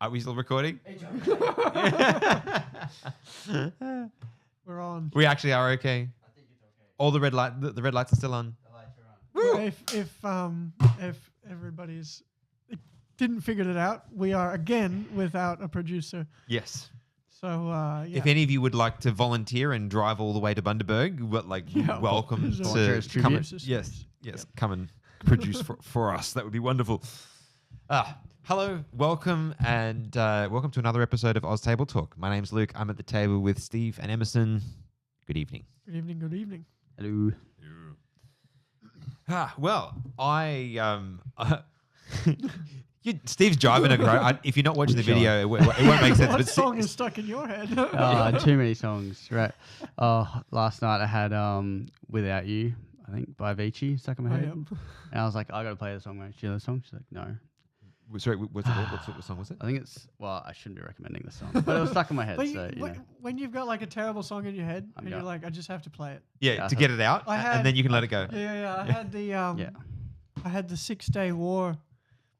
Are we still recording? We're on. We actually are okay. I think it's okay. All the red lights are still on. The lights are on. If everybody's didn't figure it out, we are again without a producer. Yes. So yeah. If any of you would like to volunteer and drive all the way to Bundaberg, welcome so- to Volunteers come and, tribute. yes, Yep. come and produce for us. That would be wonderful. Hello, welcome, and welcome to another episode of AusTableTalk. My name's Luke. I'm at the table with Steve and Emerson. Good evening. Good evening. Good evening. Hello. Well, Steve's jiving a great. If you're not watching the video, it won't make sense. What But song is stuck in your head? Too many songs, right? Last night I had Without You, I think, by Avicii stuck in my head. Yep. And I was like, I got to play the song, mate. Do you know the song? She's like, no. Sorry, what song was it? I think it's, well, I shouldn't be recommending the song, but it was stuck in my head. But So, you know. when you've got like a terrible song in your head and you're Yeah. like, I just have to play it. Yeah, to get it out, and then you can let it go. Yeah. I had the I had the 6 Day War,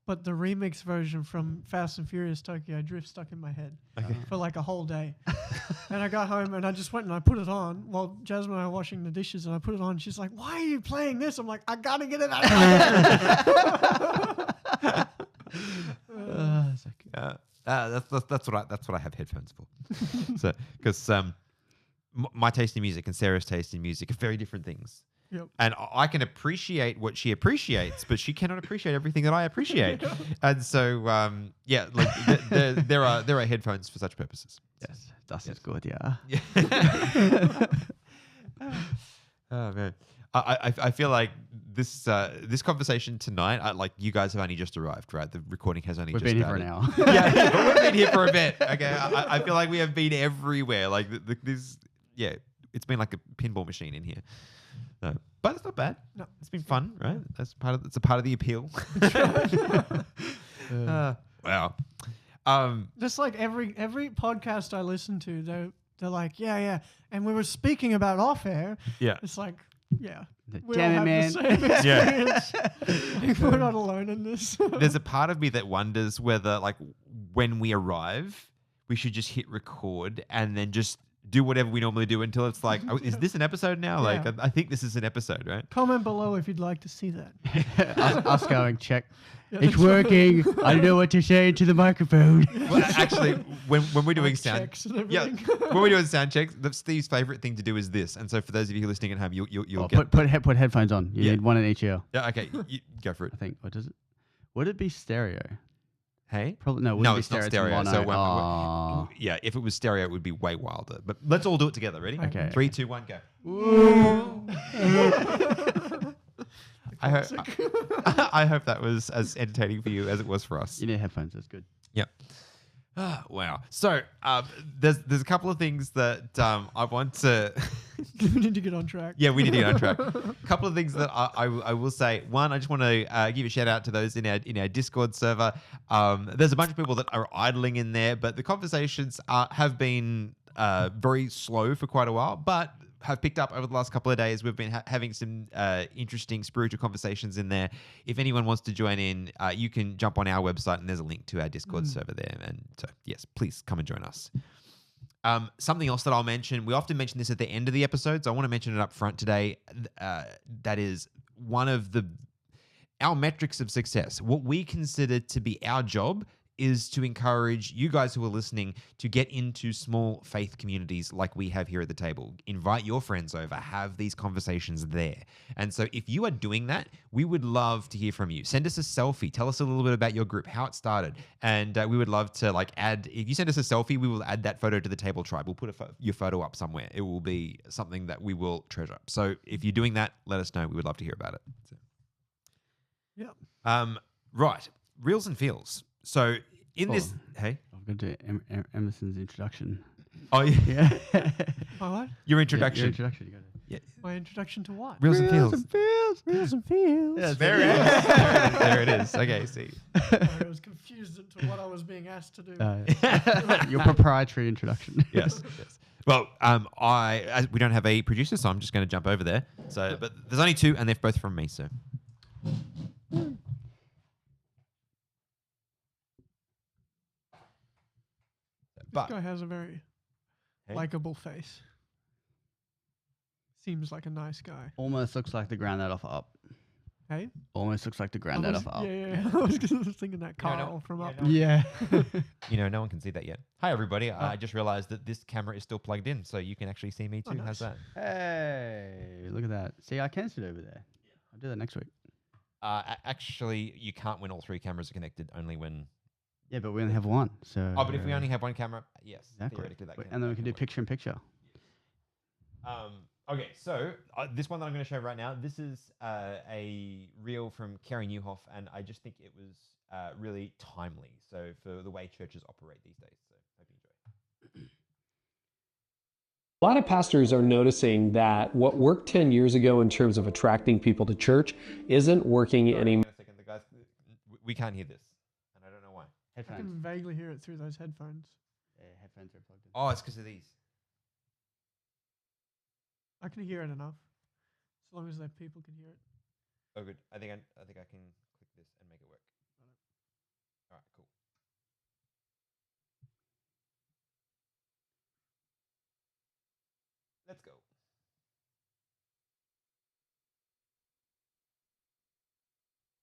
but the remix version from Fast and Furious Tokyo Drift stuck in my head for like a whole day. And I got home and I just went and I put it on while Jasmine and I were washing the dishes, and I put it on. She's like, "Why are you playing this?" I'm like, "I gotta get it out of my head." That's what I have headphones for. So because my taste in music and Sarah's taste in music are very different things. Yep. And I can appreciate what she appreciates, but she cannot appreciate everything that I appreciate. And so, there are headphones for such purposes. Yes, das ist good, yeah. Oh man, I feel like this conversation tonight, like you guys have only just arrived, right? The recording has only We've just been here started. for an hour. Yeah, but we've been here for a bit. Okay, I feel like we have been everywhere. Like this, yeah, it's been like a pinball machine in here. No, but it's not bad. No, it's been fun, right? It's a part of the appeal. Wow. Just like every podcast I listen to, they're like, yeah, and we were speaking about off air. Yeah. It's like, yeah, we Damn all it, have the same Yeah. experience. Like, we're not alone in this. There's a part of me that wonders whether, like, when we arrive, we should just hit record and then just do whatever we normally do until it's like, oh, is this an episode now? Yeah. Like, I think this is an episode, right? Comment below if you'd like to see that. us going, check. Yeah, It's that's right. working. I don't know what to say into the microphone. Well, actually, when we're doing Mic sound checks and yeah, everything. when we're doing sound checks, Steve's favorite thing to do is this. And so for those of you listening at home, you'll Oh, get put headphones on. You Yeah. need one in each ear. yeah. Okay, you go for it. I think. What does it? Would it be stereo? Hey. Probably no. No, Wouldn't be it's not stereo. stereo. So Mono. yeah, if it was stereo, it would be way wilder. But let's all do it together. Ready? Okay. 3, 2, 1, go. I hope that was as entertaining for you as it was for us. You need headphones. That's good. Yep. Wow. So there's a couple of things that I want to. We need to get on track. Yeah, we need to get on track. A couple of things that I will say. One, I just want to give a shout out to those in our Discord server. There's a bunch of people that are idling in there, but the conversations have been very slow for quite a while, but have picked up over the last couple of days. We've been having some interesting spiritual conversations in there. If anyone wants to join in, you can jump on our website and there's a link to our Discord server there. And so, yes, please come and join us. Something else that I'll mention, we often mention this at the end of the episodes. I want to mention it up front today. That is one of our metrics of success. What we consider to be our job is to encourage you guys who are listening to get into small faith communities like we have here at the table. Invite your friends over, have these conversations there. And so if you are doing that, we would love to hear from you. Send us a selfie. Tell us a little bit about your group, how it started. And we would love to add, if you send us a selfie, we will add that photo to the Table Tribe. We'll put your photo up somewhere. It will be something that we will treasure. So if you're doing that, let us know. We would love to hear about it. So. Yep. Right. Reels and feels. So in this, hey, I'm going to do Emerson's introduction. oh yeah, My what? your introduction. Your introduction. You got it. My introduction to what? Reels and feels. Reels and feels. Yeah, There it is. There it is. Okay, see. I was confused into what I was being asked to do. Your proprietary introduction. Yes. Well, we don't have a producer, so I'm just going to jump over there. So, but there's only two, and they're both from me. So, But guy has a very likable face. Seems like a nice guy. Almost looks like the granddad of Up. Hey? Almost looks like the granddad of Up. Yeah. I was thinking that Carl from Up. Yeah. no one can see that yet. Hi, everybody. I just realized that this camera is still plugged in, so you can actually see me too. Nice. How's that? Hey, look at that. See, I can sit over there. I'll do that next week. Actually, you can't when all three cameras are connected. Only when. Yeah, but we only have one. So. Oh, but if we only have one camera, yes, exactly. theoretically that. And then we can do picture in picture. Okay, so this one that I'm going to show right now, this is a reel from Kerry Newhoff, and I just think it was really timely. So for the way churches operate these days. So hope you enjoy. A lot of pastors are noticing that what worked 10 years ago in terms of attracting people to church isn't working anymore. Wait a second, the guys, we can't hear this, and I don't know why. I can vaguely hear it through those headphones. Yeah, headphones are plugged in. Oh, it's because of these. I can hear it enough, as long as the people can hear it. Oh, good. I think I can click this and make it work. All right, cool. Let's go.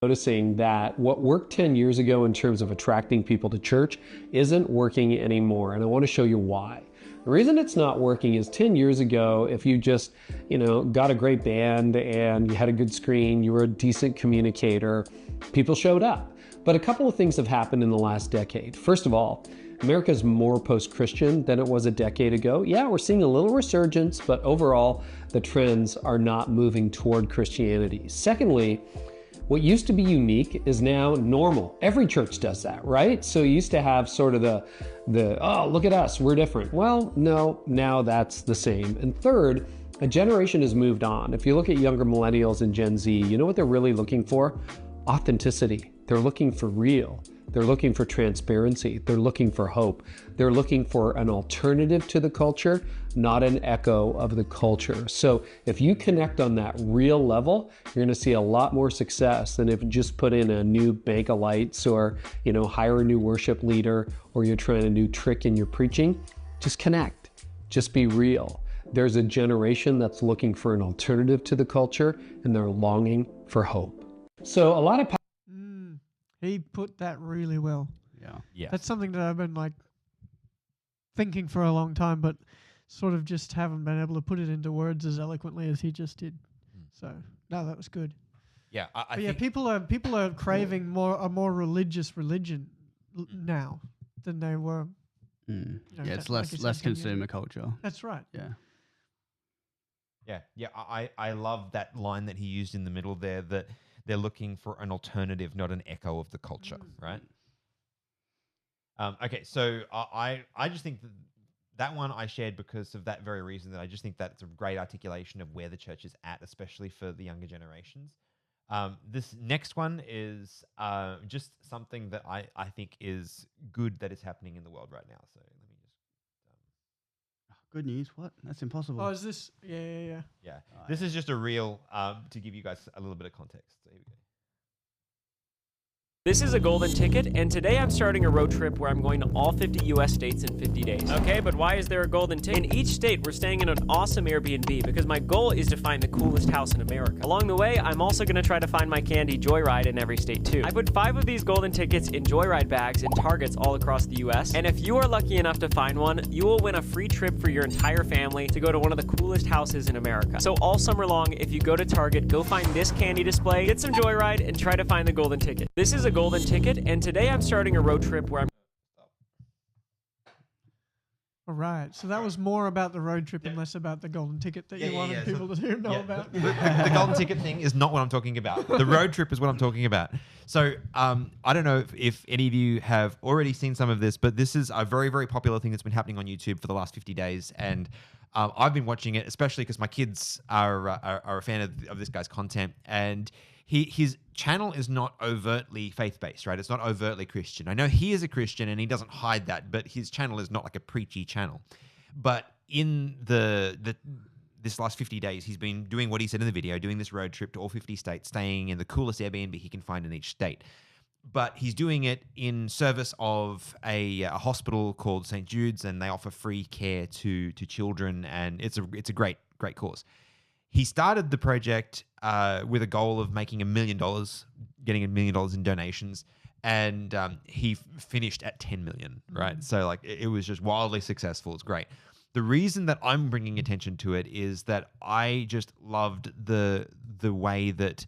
Noticing that what worked 10 years ago in terms of attracting people to church isn't working anymore, and I want to show you why. The reason it's not working is 10 years ago, if you just, got a great band and you had a good screen, you were a decent communicator, people showed up. But a couple of things have happened in the last decade. First of all, America's more post-Christian than it was a decade ago. Yeah, we're seeing a little resurgence, but overall, the trends are not moving toward Christianity. Secondly, what used to be unique is now normal. Every church does that, right? So you used to have sort of the oh, look at us, we're different. Well, no, now that's the same. And third, a generation has moved on. If you look at younger millennials and Gen Z, you know what they're really looking for? Authenticity. They're looking for real. They're looking for transparency. They're looking for hope. They're looking for an alternative to the culture, not an echo of the culture. So if you connect on that real level, you're going to see a lot more success than if you just put in a new bank of lights or, hire a new worship leader, or you're trying a new trick in your preaching. Just connect. Just be real. There's a generation that's looking for an alternative to the culture, and they're longing for hope. So a lot of He put that really well. Yeah. That's something that I've been thinking for a long time, but sort of just haven't been able to put it into words as eloquently as he just did. So no, that was good. Yeah, I But think people are craving a more religious religion now than they were. Yeah, it's like you less said, 10 years consumer ago. culture. That's right. Yeah. Yeah. I love that line that he used in the middle there, that they're looking for an alternative, not an echo of the culture, right? Okay, so I just think that one I shared because of that very reason, that I just think that's a great articulation of where the church is at, especially for the younger generations. This next one is just something that I think is good that is happening in the world right now. So let me just... Good news. What? That's impossible. Oh, is this? Yeah. Yeah, this is just a reel to give you guys a little bit of context. So here we go. This is a golden ticket, and today I'm starting a road trip where I'm going to all 50 US states in 50 days. Okay, but why is there a golden ticket? In each state, we're staying in an awesome Airbnb because my goal is to find the coolest house in America. Along the way, I'm also going to try to find my candy Joyride in every state too. I put 5 of these golden tickets in Joyride bags in Targets all across the US, and if you are lucky enough to find one, you will win a free trip for your entire family to go to one of the coolest houses in America. So all summer long, if you go to Target, go find this candy display, get some Joyride, and try to find the golden ticket. This is a golden ticket, and today I'm starting a road trip where I'm... All right. So that was more about the road trip and less about the golden ticket that you wanted people to know about. The golden ticket thing is not what I'm talking about. The road trip is what I'm talking about. So I don't know if any of you have already seen some of this, but this is a very, very popular thing that's been happening on YouTube for the last 50 days. And I've been watching it, especially because my kids are a fan of this guy's content. And his channel is not overtly faith-based, right? It's not overtly Christian. I know he is a Christian and he doesn't hide that, but his channel is not like a preachy channel. But in this last 50 days, he's been doing what he said in the video, doing this road trip to all 50 states, staying in the coolest Airbnb he can find in each state. but he's doing it in service of a hospital called St. Jude's, and they offer free care to children, and it's a great cause. He started the project with a goal of making $1 million, getting $1 million in donations, and he finished at 10 million, right? So like it was just wildly successful. It's great. The reason that I'm bringing attention to it is that I just loved the way that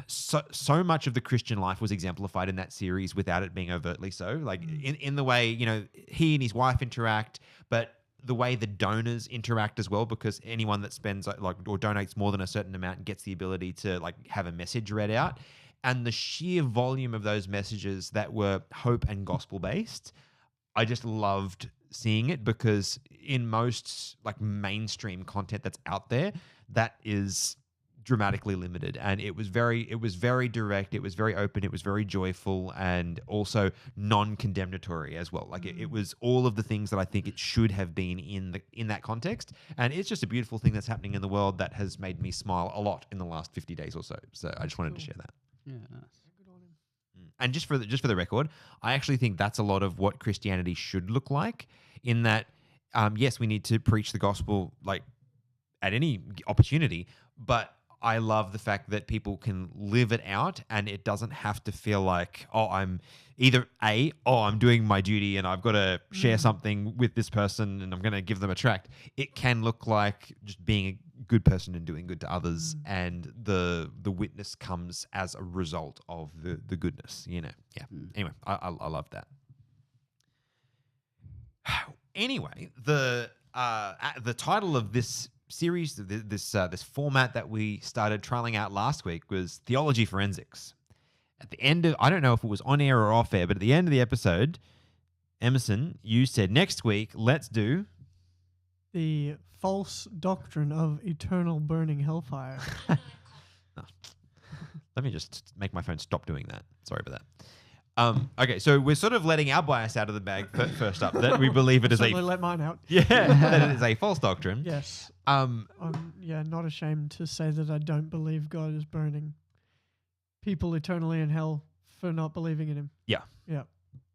so much of the Christian life was exemplified in that series without it being overtly so. Like in the way, he and his wife interact, but the way the donors interact as well, because anyone that spends or donates more than a certain amount gets the ability to have a message read out. And the sheer volume of those messages that were hope and gospel based, I just loved seeing it, because in most mainstream content that's out there, that is dramatically limited, and it was very direct, it was very open, it was very joyful, and also non-condemnatory as well. It was all of the things that I think it should have been in that context, and it's just a beautiful thing that's happening in the world that has made me smile a lot in the last 50 days or so. So I just wanted to share that. Yeah, nice. And just for the record, I actually think that's a lot of what Christianity should look like, in that yes, we need to preach the gospel at any opportunity, but I love the fact that people can live it out, and it doesn't have to feel like, I'm doing my duty and I've got to share something with this person and I'm going to give them a tract. It can look like just being a good person and doing good to others, and the witness comes as a result of the goodness, Yeah. Anyway, I love that. Anyway, the title of this series, this format that we started trialing out last week, was Theology Forensics. At the end of, I don't know if it was on air or off air, but at the end of the episode, Emerson, you said next week, let's do the false doctrine of eternal burning hellfire. Let me just make my phone stop doing that. Sorry about that. Okay, so we're sort of letting our bias out of the bag first up, that we believe it is let mine out. Yeah, that it is a false doctrine. Yes. I'm not ashamed to say that I don't believe God is burning people eternally in hell for not believing in him. Yeah. Yeah.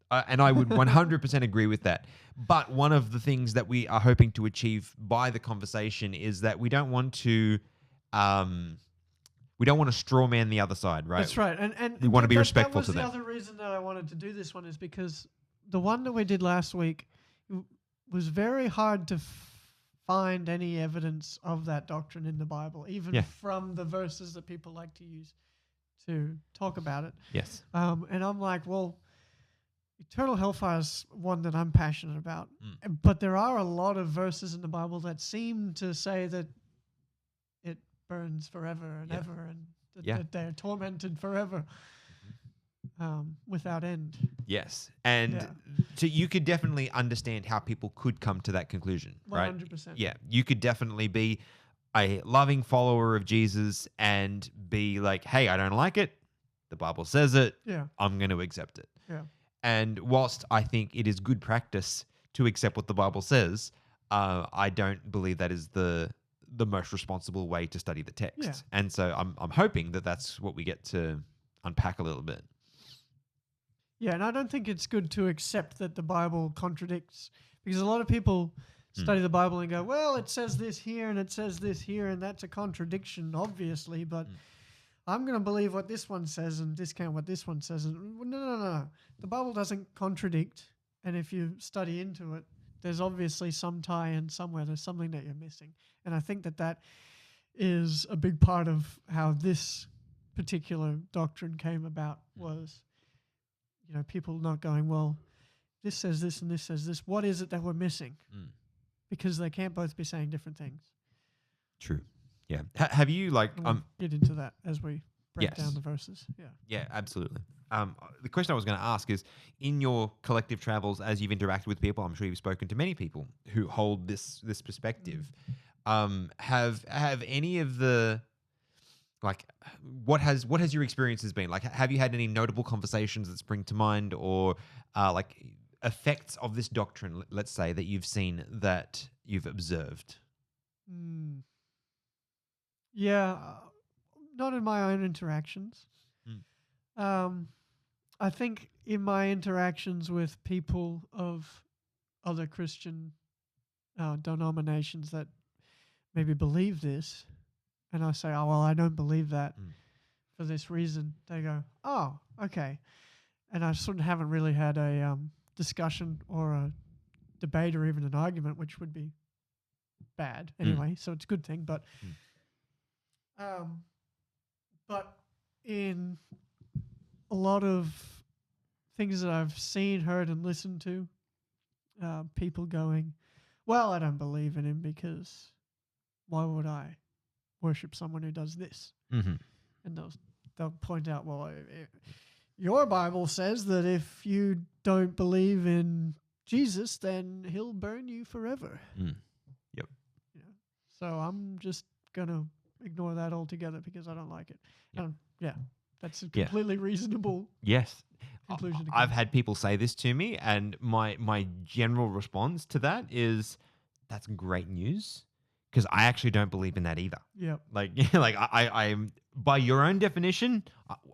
And I would 100% agree with that. But one of the things that we are hoping to achieve by the conversation is that we don't want to straw man the other side, right? That's right. And we want to be respectful to them. That was the other reason that I wanted to do this one, is because the one that we did last week was very hard to find any evidence of that doctrine in the Bible, even from the verses that people like to use to talk about it. Yes. And I'm like, well, eternal hellfire is one that I'm passionate about. But there are a lot of verses in the Bible that seem to say that it burns forever and ever, and that they're tormented forever without end. Yes. And so you could definitely understand how people could come to that conclusion, right? 100%. Yeah. You could definitely be a loving follower of Jesus and be like, hey, I don't like it. The Bible says it. Yeah. I'm going to accept it. Yeah. And whilst I think it is good practice to accept what the Bible says, I don't believe that is the most responsible way to study the text. Yeah. And so I'm hoping that that's what we get to unpack a little bit. Yeah, and I don't think it's good to accept that the Bible contradicts, because a lot of people study the Bible and go, well, it says this here and it says this here, and that's a contradiction, obviously, but I'm going to believe what this one says and discount what this one says. And no. The Bible doesn't contradict, and if you study into it, there's obviously some tie-in somewhere. There's something that you're missing. And I think that is a big part of how this particular doctrine came about, was, people not going, well, this says this and this says this. What is it that we're missing? Because they can't both be saying different things. True. Yeah. Have you We'll get into that as we break Yes. down the verses. Yeah. Yeah, absolutely. The question I was going to ask is, in your collective travels, as you've interacted with people, I'm sure you've spoken to many people who hold this perspective. Have any of the what has your experiences been like? Have you had any notable conversations that spring to mind, or effects of this doctrine, let's say, that you've seen, that you've observed? Yeah, not in my own interactions. I think in my interactions with people of other Christian denominations that maybe believe this, and I say, oh, well, I don't believe that for this reason, they go, oh, okay. And I sort of haven't really had a discussion or a debate or even an argument, which would be bad anyway, so it's a good thing. But in a lot of things that I've seen, heard, and listened to, people going, well, I don't believe in him because why would I worship someone who does this? Mm-hmm. And they'll point out, well, your Bible says that if you don't believe in Jesus, then he'll burn you forever. Yep. You know? So I'm just going to ignore that altogether because I don't like it. Yep. That's a completely reasonable conclusion. I've had people say this to me, and my general response to that is, that's great news, because I actually don't believe in that either. Yep. Like I'm, by your own definition,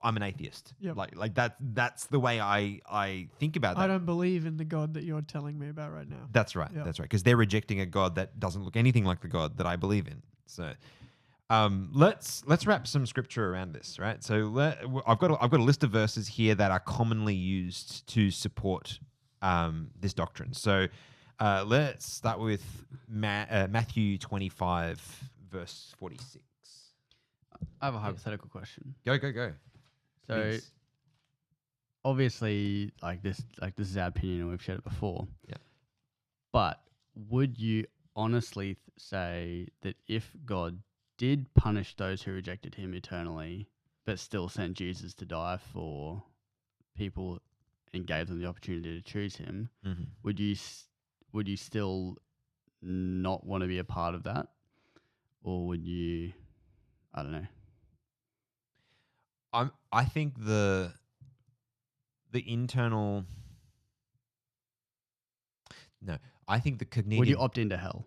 I'm an atheist. Yep. Like that's the way I think about that. I don't believe in the God that you're telling me about right now. That's right. Yep. That's right. Because they're rejecting a God that doesn't look anything like the God that I believe in. So let's wrap some scripture around this, right? So I've got a list of verses here that are commonly used to support this doctrine. So let's start with Matthew 25, verse 46. I have a hypothetical question. Go. So Please. obviously, this is our opinion, and we've shared it before. Yeah. But would you honestly say that if God did punish those who rejected him eternally, but still sent Jesus to die for people and gave them the opportunity to choose him, would you still not want to be a part of that, or would you? I don't know. I think the internal. No, I think the cognitive. Would you opt into hell?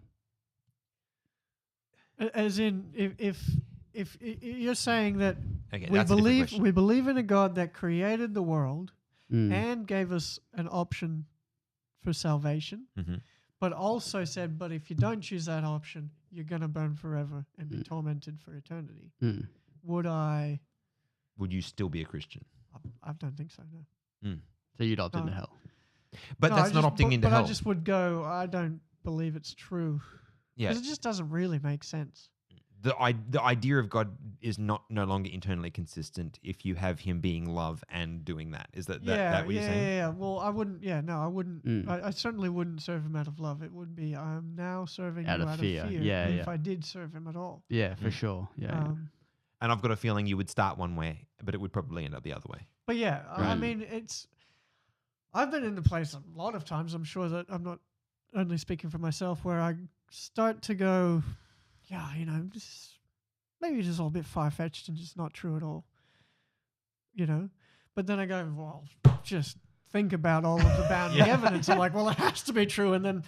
As in, if you're saying that Okay, we that's a different believe question. we believe in a God that created the world and gave us an option for salvation, but also said, but if you don't choose that option, you're going to burn forever and be tormented for eternity. Would you still be a Christian? I don't think so, no. So you'd opt into hell. But No, that's not opting into hell. But I just would go, I don't believe it's true. Yeah. Because it just doesn't really make sense. The idea of God is no longer internally consistent if you have him being love and doing that. Is that what you're saying? Yeah. Well, I wouldn't. Yeah, no, I wouldn't. I certainly wouldn't serve him out of love. It would be, I'm now serving Out you of out fear. of fear. Yeah, if I did serve him at all. Yeah, for sure. Yeah. And I've got a feeling you would start one way, but it would probably end up the other way. But yeah, I mean, I've been in the place a lot of times. I'm sure that I'm not only speaking for myself, where I start to go, yeah, maybe it's just all a bit far-fetched and just not true at all, But then I go, well, just think about all of the bounding evidence. I'm like, well, it has to be true. And then,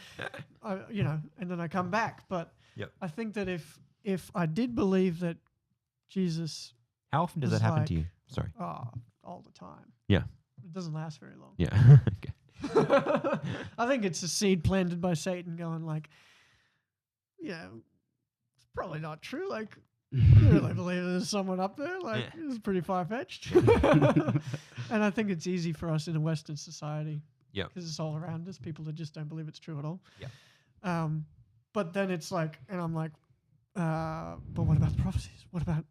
and then I come back. But I think that if I did believe that Jesus... How often does that happen to you? Sorry. All the time. Yeah. It doesn't last very long. Yeah. Okay. I think it's a seed planted by Satan going like, it's probably not true. Like, you really believe there's someone up there? Like, this is pretty far-fetched. And I think it's easy for us in a Western society. Yeah. Because it's all around us, people that just don't believe it's true at all. Yeah. But then it's like, and I'm like, but what about the prophecies? What about,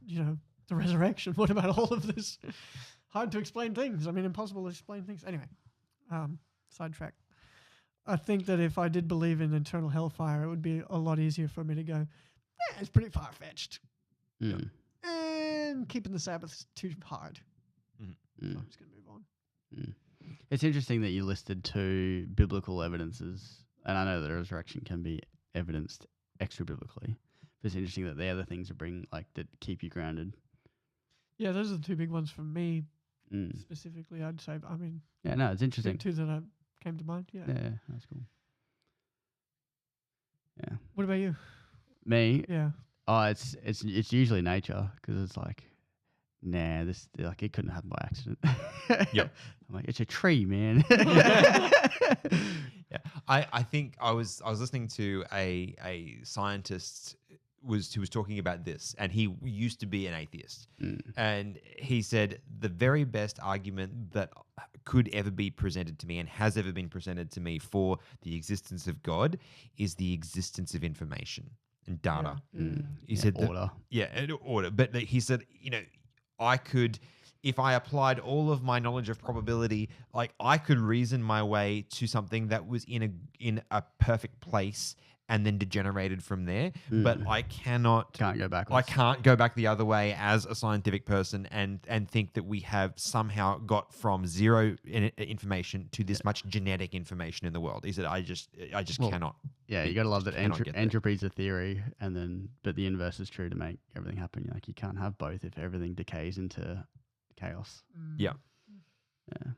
the resurrection? What about all of this? Hard to explain things. I mean, impossible to explain things. Anyway, sidetrack. I think that if I did believe in eternal hellfire, it would be a lot easier for me to go, it's pretty far-fetched. And keeping the Sabbath is too hard. So I'm just going to move on. It's interesting that you listed 2 biblical evidences, and I know that resurrection can be evidenced extra-biblically, but it's interesting that they're the things that that keep you grounded. Yeah, those are the 2 big ones for me specifically, I'd say. I mean, yeah, no, it's interesting. 2 that came to mind. Yeah, that's cool. Yeah. What about you? Me? Yeah. Oh, it's usually nature, because it's like nah, this like it couldn't happen by accident. Yep. I'm like, it's a tree, man. Yeah, I think I was listening to a scientist who was talking about this, and he used to be an atheist, and he said the very best argument that could ever be presented to me and has ever been presented to me for the existence of God is the existence of information and data. He said order. and order. But he said, I could, if I applied all of my knowledge of probability, like I could reason my way to something that was in a perfect place and then degenerated from there. But I can't go backwards. I can't go back the other way as a scientific person and think that we have somehow got from zero information to this much genetic information in the world. He said, I just cannot. Yeah, you gotta love that cannot get there. entropy is a theory, but the inverse is true to make everything happen. Like you can't have both if everything decays into chaos. Yeah. Yeah.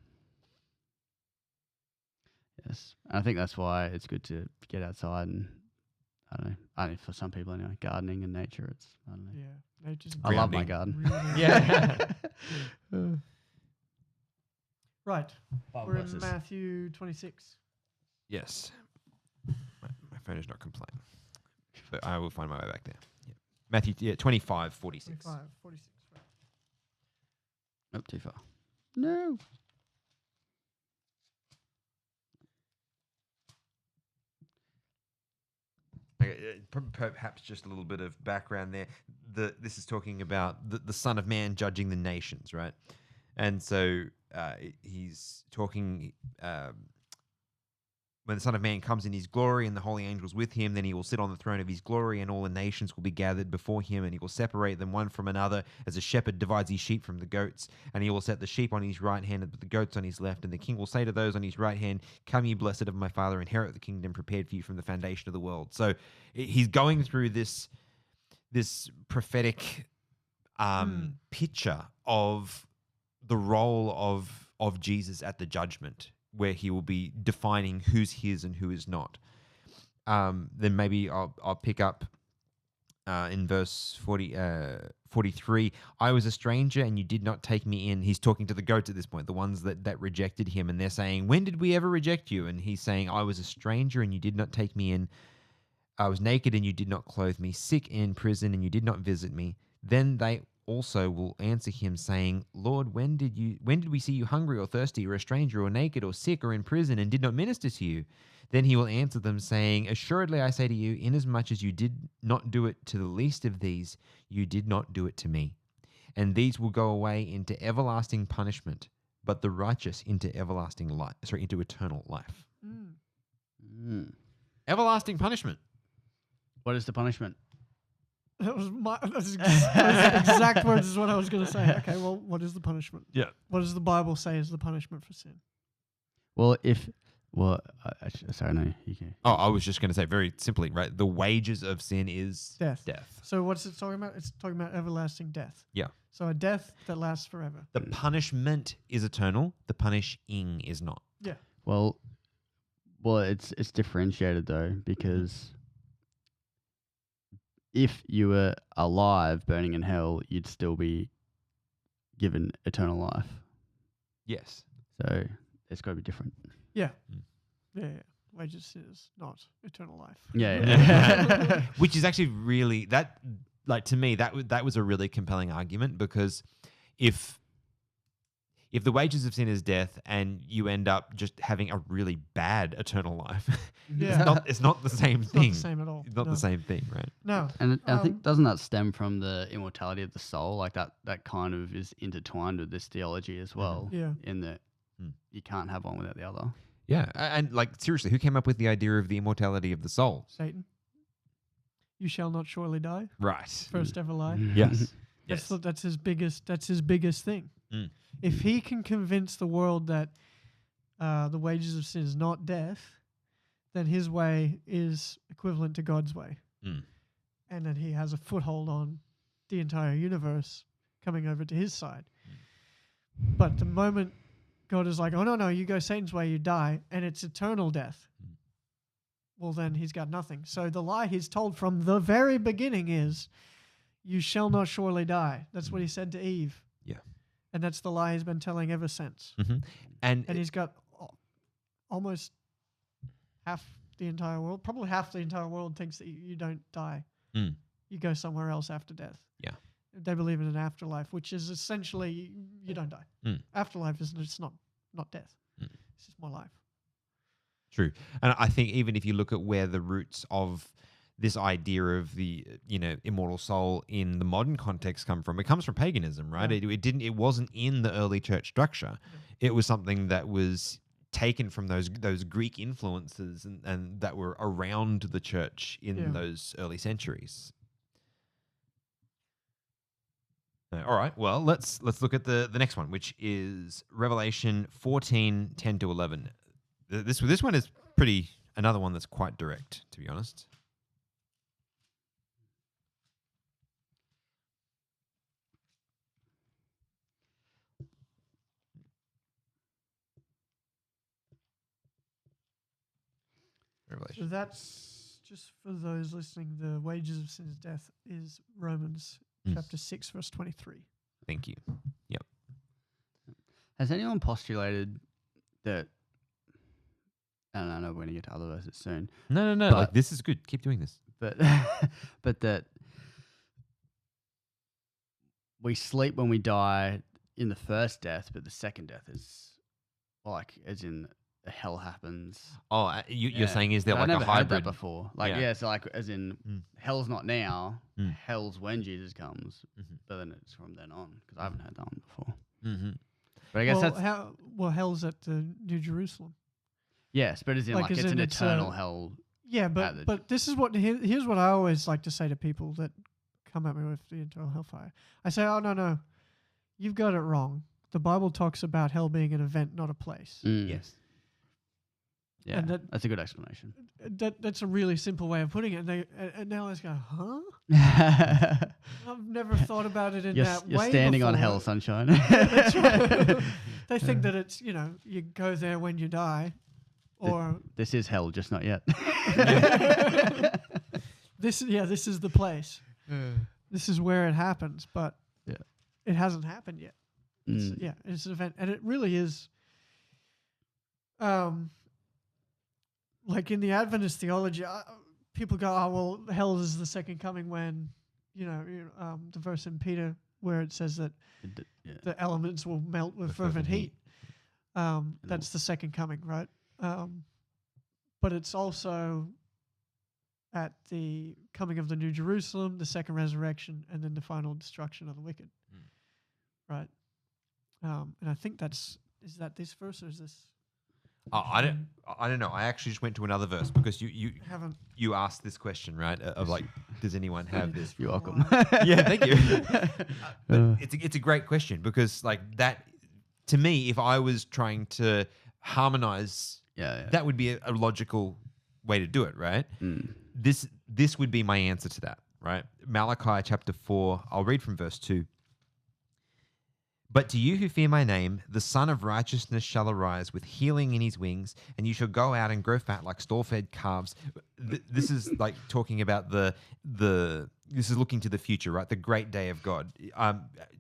Yes, and I think that's why it's good to get outside and I don't know, for some people anyway, gardening and nature. It's I don't know. Yeah, nature's I love my grounding. garden. really Yeah. Right. Bible We're in verses. Matthew 26. Yes. My phone is not complying. But I will find my way back there. Yeah. Matthew 25, 46. 25, 46. Right. Nope, too far. No. Okay, perhaps just a little bit of background there. This is talking about the Son of Man judging the nations, right? And so he's talking when the Son of Man comes in his glory and the holy angels with him, then he will sit on the throne of his glory and all the nations will be gathered before him and he will separate them one from another as a shepherd divides his sheep from the goats. And he will set the sheep on his right hand and the goats on his left. And the king will say to those on his right hand, "Come ye blessed of my Father, inherit the kingdom prepared for you from the foundation of the world." So he's going through this prophetic picture of the role of Jesus at the judgment, where he will be defining who's his and who is not. Then maybe I'll pick up in verse 43. I was a stranger and you did not take me in. He's talking to the goats at this point, the ones that rejected him. And they're saying, when did we ever reject you? And he's saying, I was a stranger and you did not take me in. I was naked and you did not clothe me, sick and in prison and you did not visit me. Then they also will answer him saying, Lord, when did we see you hungry or thirsty or a stranger or naked or sick or in prison and did not minister to you? Then he will answer them saying, assuredly I say to you, inasmuch as you did not do it to the least of these, you did not do it to me. And these will go away into everlasting punishment, but the righteous into everlasting life, into eternal life. Everlasting punishment. What is the punishment? Those exact words is what I was going to say. Okay, well, what is the punishment? Yeah. What does the Bible say is the punishment for sin? Well, sorry, no, you can. Oh, I was just going to say very simply, right? The wages of sin is Death. Death. So what's it talking about? It's talking about everlasting death. Yeah. So a death that lasts forever. The punishment is eternal. The punishing is not. Yeah. Well, it's differentiated though, because if you were alive burning in hell, you'd still be given eternal life. Yes. So it's got to be different. Yeah. Yeah. Wages is not eternal life. Yeah. Which is actually really to me that was a really compelling argument, because if the wages of sin is death and you end up just having a really bad eternal life, it's not the same thing. It's not the same at all. It's not No. the same thing, right? No. And I think, doesn't that stem from the immortality of the soul? Like that kind of is intertwined with this theology as well. Yeah. In that you can't have one without the other. Yeah. And like, seriously, who came up with the idea of the immortality of the soul? Satan. You shall not surely die. Right. First ever lie. Yes. That's his biggest thing. Mm. If he can convince the world that the wages of sin is not death, then his way is equivalent to God's way. Mm. And that he has a foothold on the entire universe coming over to his side. But the moment God is like, oh, no, you go Satan's way, you die, and it's eternal death, well, then he's got nothing. So the lie he's told from the very beginning is, you shall not surely die. That's what he said to Eve. And that's the lie he's been telling ever since. And he's got almost half the entire world, probably half the entire world thinks that you don't die. You go somewhere else after death. Yeah. They believe in an afterlife, which is essentially you don't die. Afterlife is it's not death. It's just more life. True. And I think even if you look at where the roots of this idea of the immortal soul in the modern context come from, it comes from paganism, right? Yeah. It wasn't in the early church structure. It was something that was taken from those Greek influences and that were around the church in those early centuries. All right. Well, let's look at the next one, which is Revelation 14:10-11. This one is another one that's quite direct, to be honest. So that's just for those listening. The wages of sin is death is Romans chapter 6, verse 23. Thank you. Yep. Has anyone postulated that? I don't know. We're going to get to other verses soon. No. But- Like, this is good. Keep doing this. But but that we sleep when we die in the first death, but the second death is like as in hell happens. Oh, you're saying is there But like I a never heard that hybrid? before. Like Yeah. so like as in hell's not now, hell's when Jesus comes, Mhm. but then it's from then on because I haven't heard that one before. Mm-hmm. But I guess that's hell's at the New Jerusalem. yes, but as in like as it's in an it's, eternal hell. Yeah, but this is what here's what I always like to say to people that come at me with the eternal hellfire. I say, oh no, you've got it wrong. The Bible talks about hell being an event, not a place. Yes. Yeah, And that's a good explanation. That's a really simple way of putting it. And now I just go, huh? I've never thought about it in that way. You're standing on before. hell, sunshine. That's right. They think that it's you go there when you die, or This is hell, just not yet. this is the place. This is where it happens, but it hasn't happened yet. It's an event, and it really is. Like in the Adventist theology, people go, "Oh well, hell is the second coming." When the verse in Peter where it says that the elements will melt with fervent heat. That's the second coming, right? But it's also at the coming of the New Jerusalem, the second resurrection, and then the final destruction of the wicked. Right? And I think is that this verse or is this? I don't know. I actually just went to another verse because Haven't. you asked this question, right? Of like, does anyone have this? You're welcome. Yeah, thank you. But it's a great question because like that, to me, if I was trying to harmonize, that would be a logical way to do it, right? This would be my answer to that, right? Malachi chapter 4. I'll read from verse 2. But to you who fear my name, the Son of Righteousness shall arise with healing in his wings, and you shall go out and grow fat like stall-fed calves. This is like talking about this is looking to the future, right? The great day of God.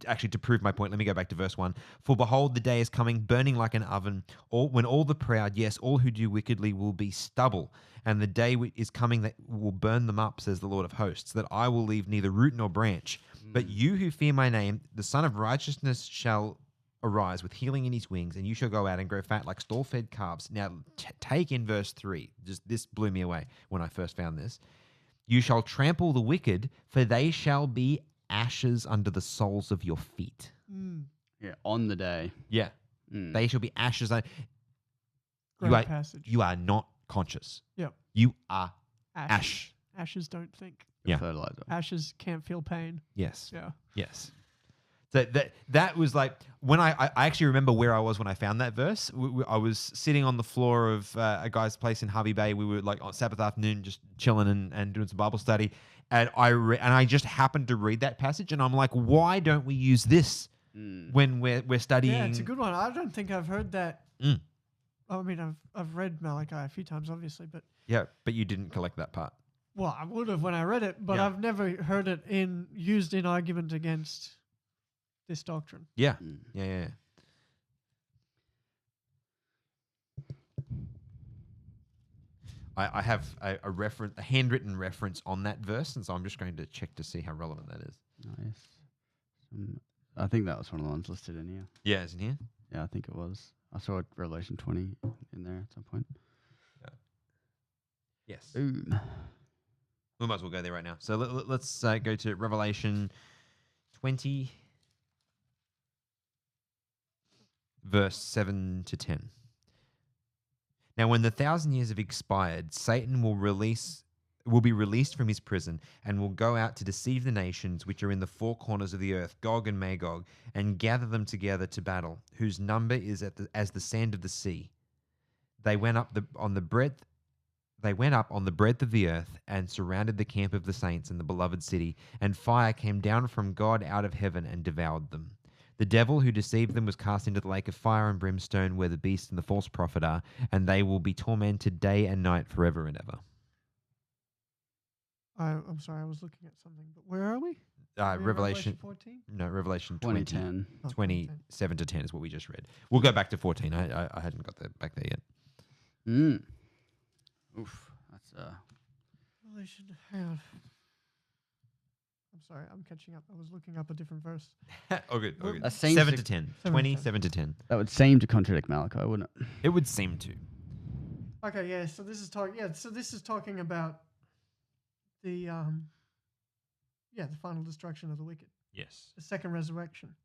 Actually, to prove my point, let me go back to verse 1. For behold, the day is coming, burning like an oven, when all the proud, yes, all who do wickedly will be stubble. And the day is coming that will burn them up, says the Lord of hosts, that I will leave neither root nor branch. But you who fear my name, the Son of Righteousness shall arise with healing in his wings, and you shall go out and grow fat like stall-fed calves. Now, take in verse 3. This blew me away when I first found this. You shall trample the wicked, for they shall be ashes under the soles of your feet. Yeah, on the day. Yeah. They shall be ashes. Great passage. You are not conscious. Yep. You are Ashes. ash. Ashes don't think. Yeah. Fertilizer. Ashes can't feel pain. Yes. Yeah. Yes. So that was like when I actually remember where I was when I found that verse. I was sitting on the floor of a guy's place in Harvey Bay. We were like on Sabbath afternoon, just chilling and doing some Bible study, and I just happened to read that passage, and I'm like, why don't we use this when we're studying? Yeah, it's a good one. I don't think I've heard that. I mean, I've read Malachi a few times, obviously, but but you didn't collect that part. Well, I would have when I read it, but I've never heard it used in argument against this doctrine. Yeah. Mm. Yeah. I have a handwritten reference on that verse, and so I'm just going to check to see how relevant that is. Nice. I think that was one of the ones listed in here. Yeah, isn't here? Yeah, I think it was. I saw Revelation 20 in there at some point. Yes. Boom. We might as well go there right now. So let's go to Revelation 20, verse 7 to 10. Now, when the 1,000 years have expired, Satan will be released from his prison and will go out to deceive the nations which are in the four corners of the earth, Gog and Magog, and gather them together to battle, whose number is as the sand of the sea. They went up on the breadth of the earth and surrounded the camp of the saints and the beloved city, and fire came down from God out of heaven and devoured them. The devil who deceived them was cast into the lake of fire and brimstone, where the beast and the false prophet are, and they will be tormented day and night forever and ever. I'm sorry, I was looking at something, but where are we? Revelation 14? No, Revelation 2010. 27 to 10 is what we just read. We'll go back to 14. I hadn't got back there yet. Mm. Oof. That's Revelation. Hang on. I'm sorry, I'm catching up. I was looking up a different verse. Oh, good. Oh, good. That seems 7 to- to 10. 7 to 27 to 10. that would seem to contradict Malachi, wouldn't it? It would seem to. Okay, yeah. So this is talking. Yeah, so this is talking about the the final destruction of the wicked, Yes. the second resurrection.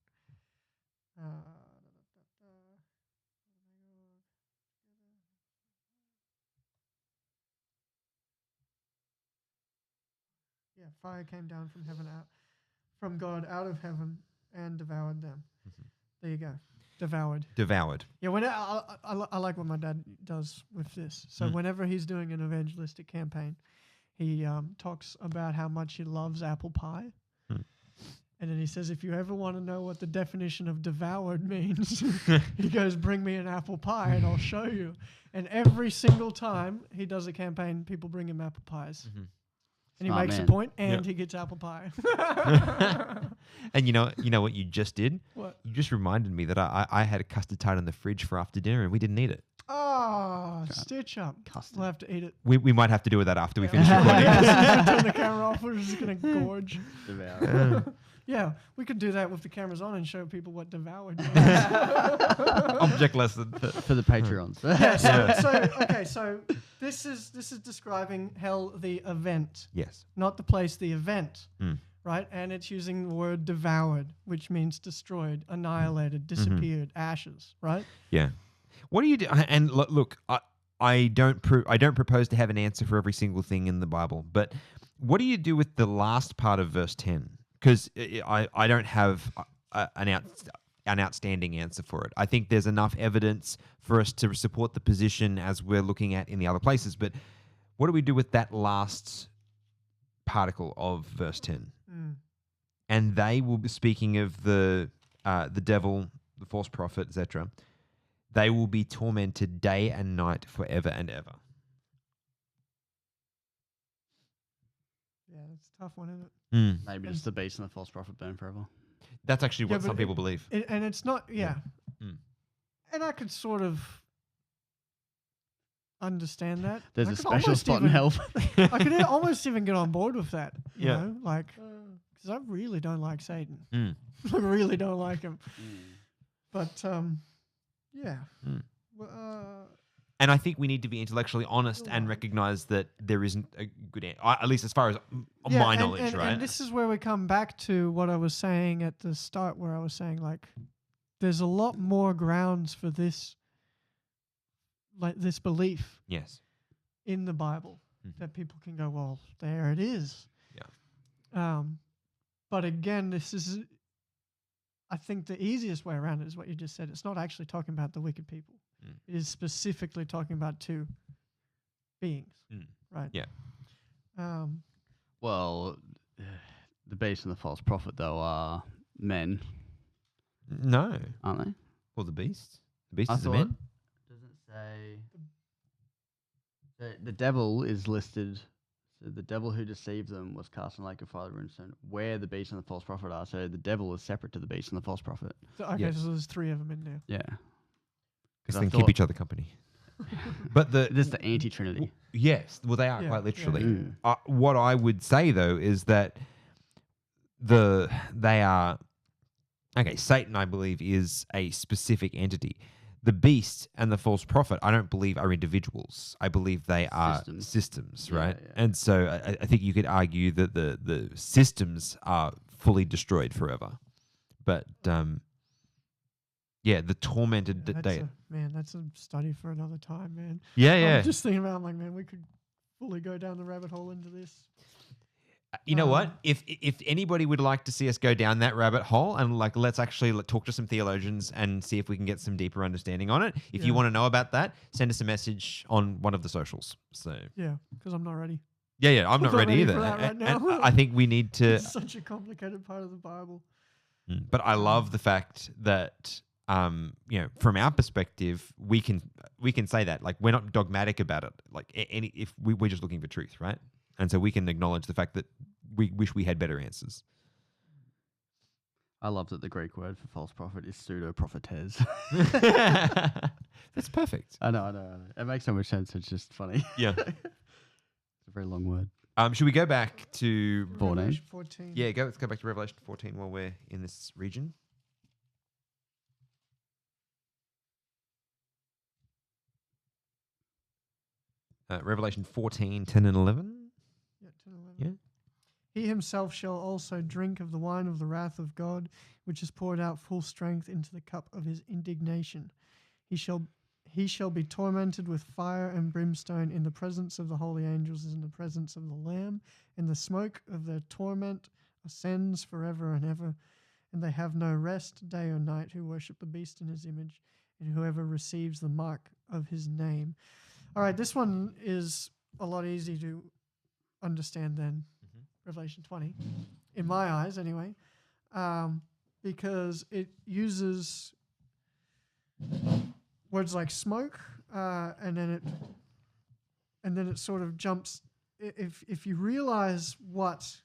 Yeah, fire came down from heaven from God out of heaven and devoured them. Mhm. There you go, devoured. Devoured. Yeah, when I like what my dad does with this. So whenever he's doing an evangelistic campaign, he talks about how much he loves apple pie. And then he says, if you ever want to know what the definition of devoured means, he goes, bring me an apple pie and I'll show you. And every single time he does a campaign, people bring him apple pies. Mm-hmm. And he Smart makes man. a point and Yep. he gets apple pie. And you know what you just did? What? You just reminded me that I had a custard tart in the fridge for after dinner and we didn't eat it. Oh, stitch up. Custard. We'll have to eat it. We might have to do that after we finish Yeah. recording. Turn the camera off. We're just going to gorge. Devour. Yeah, we could do that with the cameras on and show people what devoured means. Object lesson. For the Patreons. Yeah, so this is describing hell, the event, Yes. not the place, the event, Mm. right? And it's using the word devoured, which means destroyed, annihilated, disappeared, ashes, right? Yeah. What do you do? And look, I don't propose to have an answer for every single thing in the Bible, but what do you do with the last part of verse 10? Because I don't have an outstanding answer for it. I think there's enough evidence for us to support the position as we're looking at in the other places. But what do we do with that last particle of verse 10? Mm. And they will be speaking of the devil, the false prophet, etc. They will be tormented day and night forever and ever. Yeah, it's a tough one, isn't it? Maybe just the beast and the false prophet burn forever. That's actually what Yeah, some but people believe. And it's not, yeah. Mm. And I could sort of understand that. There's I a could special almost spot in even- hell. I could almost even get on board with that, you Yeah. know, like, because I really don't like Satan. Mm. I really don't like him. But, yeah. Mm. Well, And I think we need to be intellectually honest and recognize that there isn't a good answer, at least as far as yeah, my and- knowledge, and, right? And this is where we come back to what I was saying at the start, where I was saying, like, there's a lot more grounds for this, like, this belief Yes. in the Bible that people can go, well, there it is. Yeah. But again, this is, I think the easiest way around it is what you just said. It's not actually talking about the wicked people. It is specifically talking about two beings, right? Yeah. Well, the beast and the false prophet, though, are men, No. aren't they? Well, the beast. The beast I is a thought- man. Doesn't say. The devil is listed. So the devil who deceived them was cast in the lake of fire and brimstone, where the beast and the false prophet are. So the devil is separate to the beast and the false prophet. So, okay, Yes. so there's 3 of them in there. Yeah. Because I they keep thought- each other company. But This is the anti-trinity. yes, well, they are Yeah, quite yeah, literally. yeah. What I would say though is that they are okay. Satan, I believe, is a specific entity. The beast and the false prophet, I don't believe are individuals. I believe they are systems, Yeah, right? yeah. And so I think you could argue that the systems are fully destroyed forever. But yeah, the tormented day. That's a study for another time, man. Yeah, yeah. I'm just thinking about, I'm like, man, we could fully go down the rabbit hole into this. You know what? If anybody would like to see us go down that rabbit hole and like let's actually talk to some theologians and see if we can get some deeper understanding on it. If you Yeah. want to know about that, send us a message on one of the socials. So Yeah, because I'm not ready. yeah, I'm not not ready ready either. for that right And now. I think we need to. It's such a complicated part of the Bible. But I love the fact that from our perspective, we can say that like we're not dogmatic about it. Like if we're just looking for truth, right? And so we can acknowledge the fact that we wish we had better answers. I love that the Greek word for false prophet is pseudo-prophetess. That's perfect. I know. It makes so much sense. It's just funny. Yeah. It's a very long word. Should we go back to 14? Revelation 14. Yeah, let's go back to Revelation 14 while we're in this region. Revelation 14, 10 and 11. Yeah, 10 and 11. Yeah. He himself shall also drink of the wine of the wrath of God, which is poured out full strength into the cup of his indignation. He shall be tormented with fire and brimstone in the presence of the holy angels, and in the presence of the Lamb, and the smoke of their torment ascends forever and ever. And they have no rest day or night who worship the beast in his image, and whoever receives the mark of his name. All right, this one is a lot easier to understand than Revelation 20, in my eyes anyway, because it uses words like smoke, and then it sort of jumps. If you realize what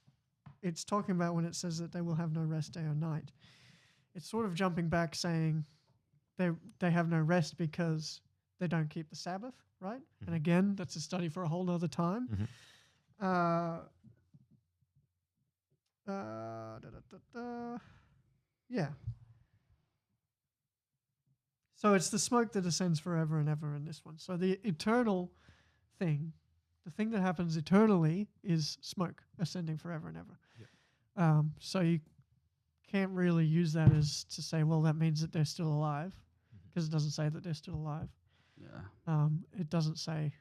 it's talking about when it says that they will have no rest day or night, it's sort of jumping back saying they have no rest because they don't keep the Sabbath, right? Mm-hmm. And again, that's a study for a whole other time. Mm-hmm. Yeah. So it's the smoke that ascends forever and ever in this one. So the eternal thing, the thing that happens eternally is smoke ascending forever and ever. Yep. So you can't really use that as to say, well, that means that they're still alive, because it doesn't say that they're still alive. Yeah. It doesn't say,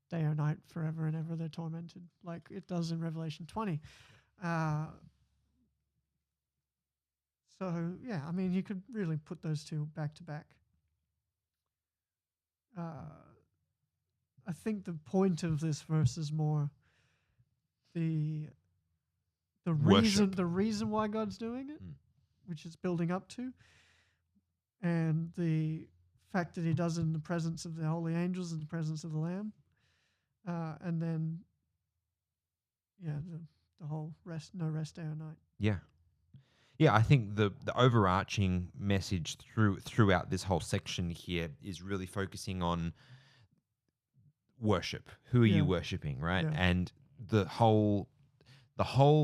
day or night forever and ever they're tormented like it does in Revelation 20. So, yeah, I mean, you could really put those two back to back. I think the point of this verse is more the reason why God's doing it, which it's building up to, and the fact that he does it in the presence of the holy angels, in the presence of the Lamb, and then, the whole no rest day or night. Yeah. Yeah, I think the overarching message throughout this whole section here is really focusing on worship. Who are you worshiping, right? Yeah. And the whole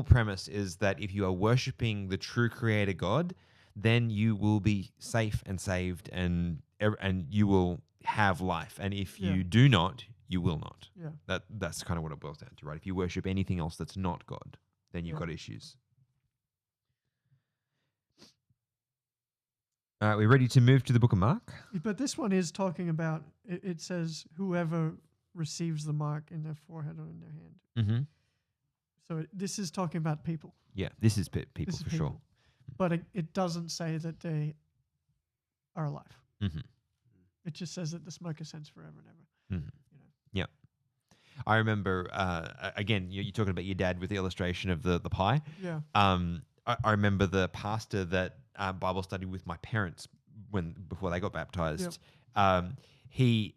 premise is that if you are worshiping the true creator God, then you will be safe and saved and you will have life. And if you do not, you will not. Yeah. That's kind of what it boils down to, right? If you worship anything else that's not God, then you've got issues. All right, we're ready to move to the book of Mark? But this one is talking about, it says, whoever receives the mark in their forehead or in their hand. Mm-hmm. So this is talking about people. Yeah, this is people for sure. But it doesn't say that they are alive. Mm-hmm. It just says that the smoke ascends forever and ever. Mm-hmm. Yeah. I remember, again, you're talking about your dad with the illustration of the pie. Yeah. I remember the pastor that Bible studied with my parents before they got baptized. Yep. He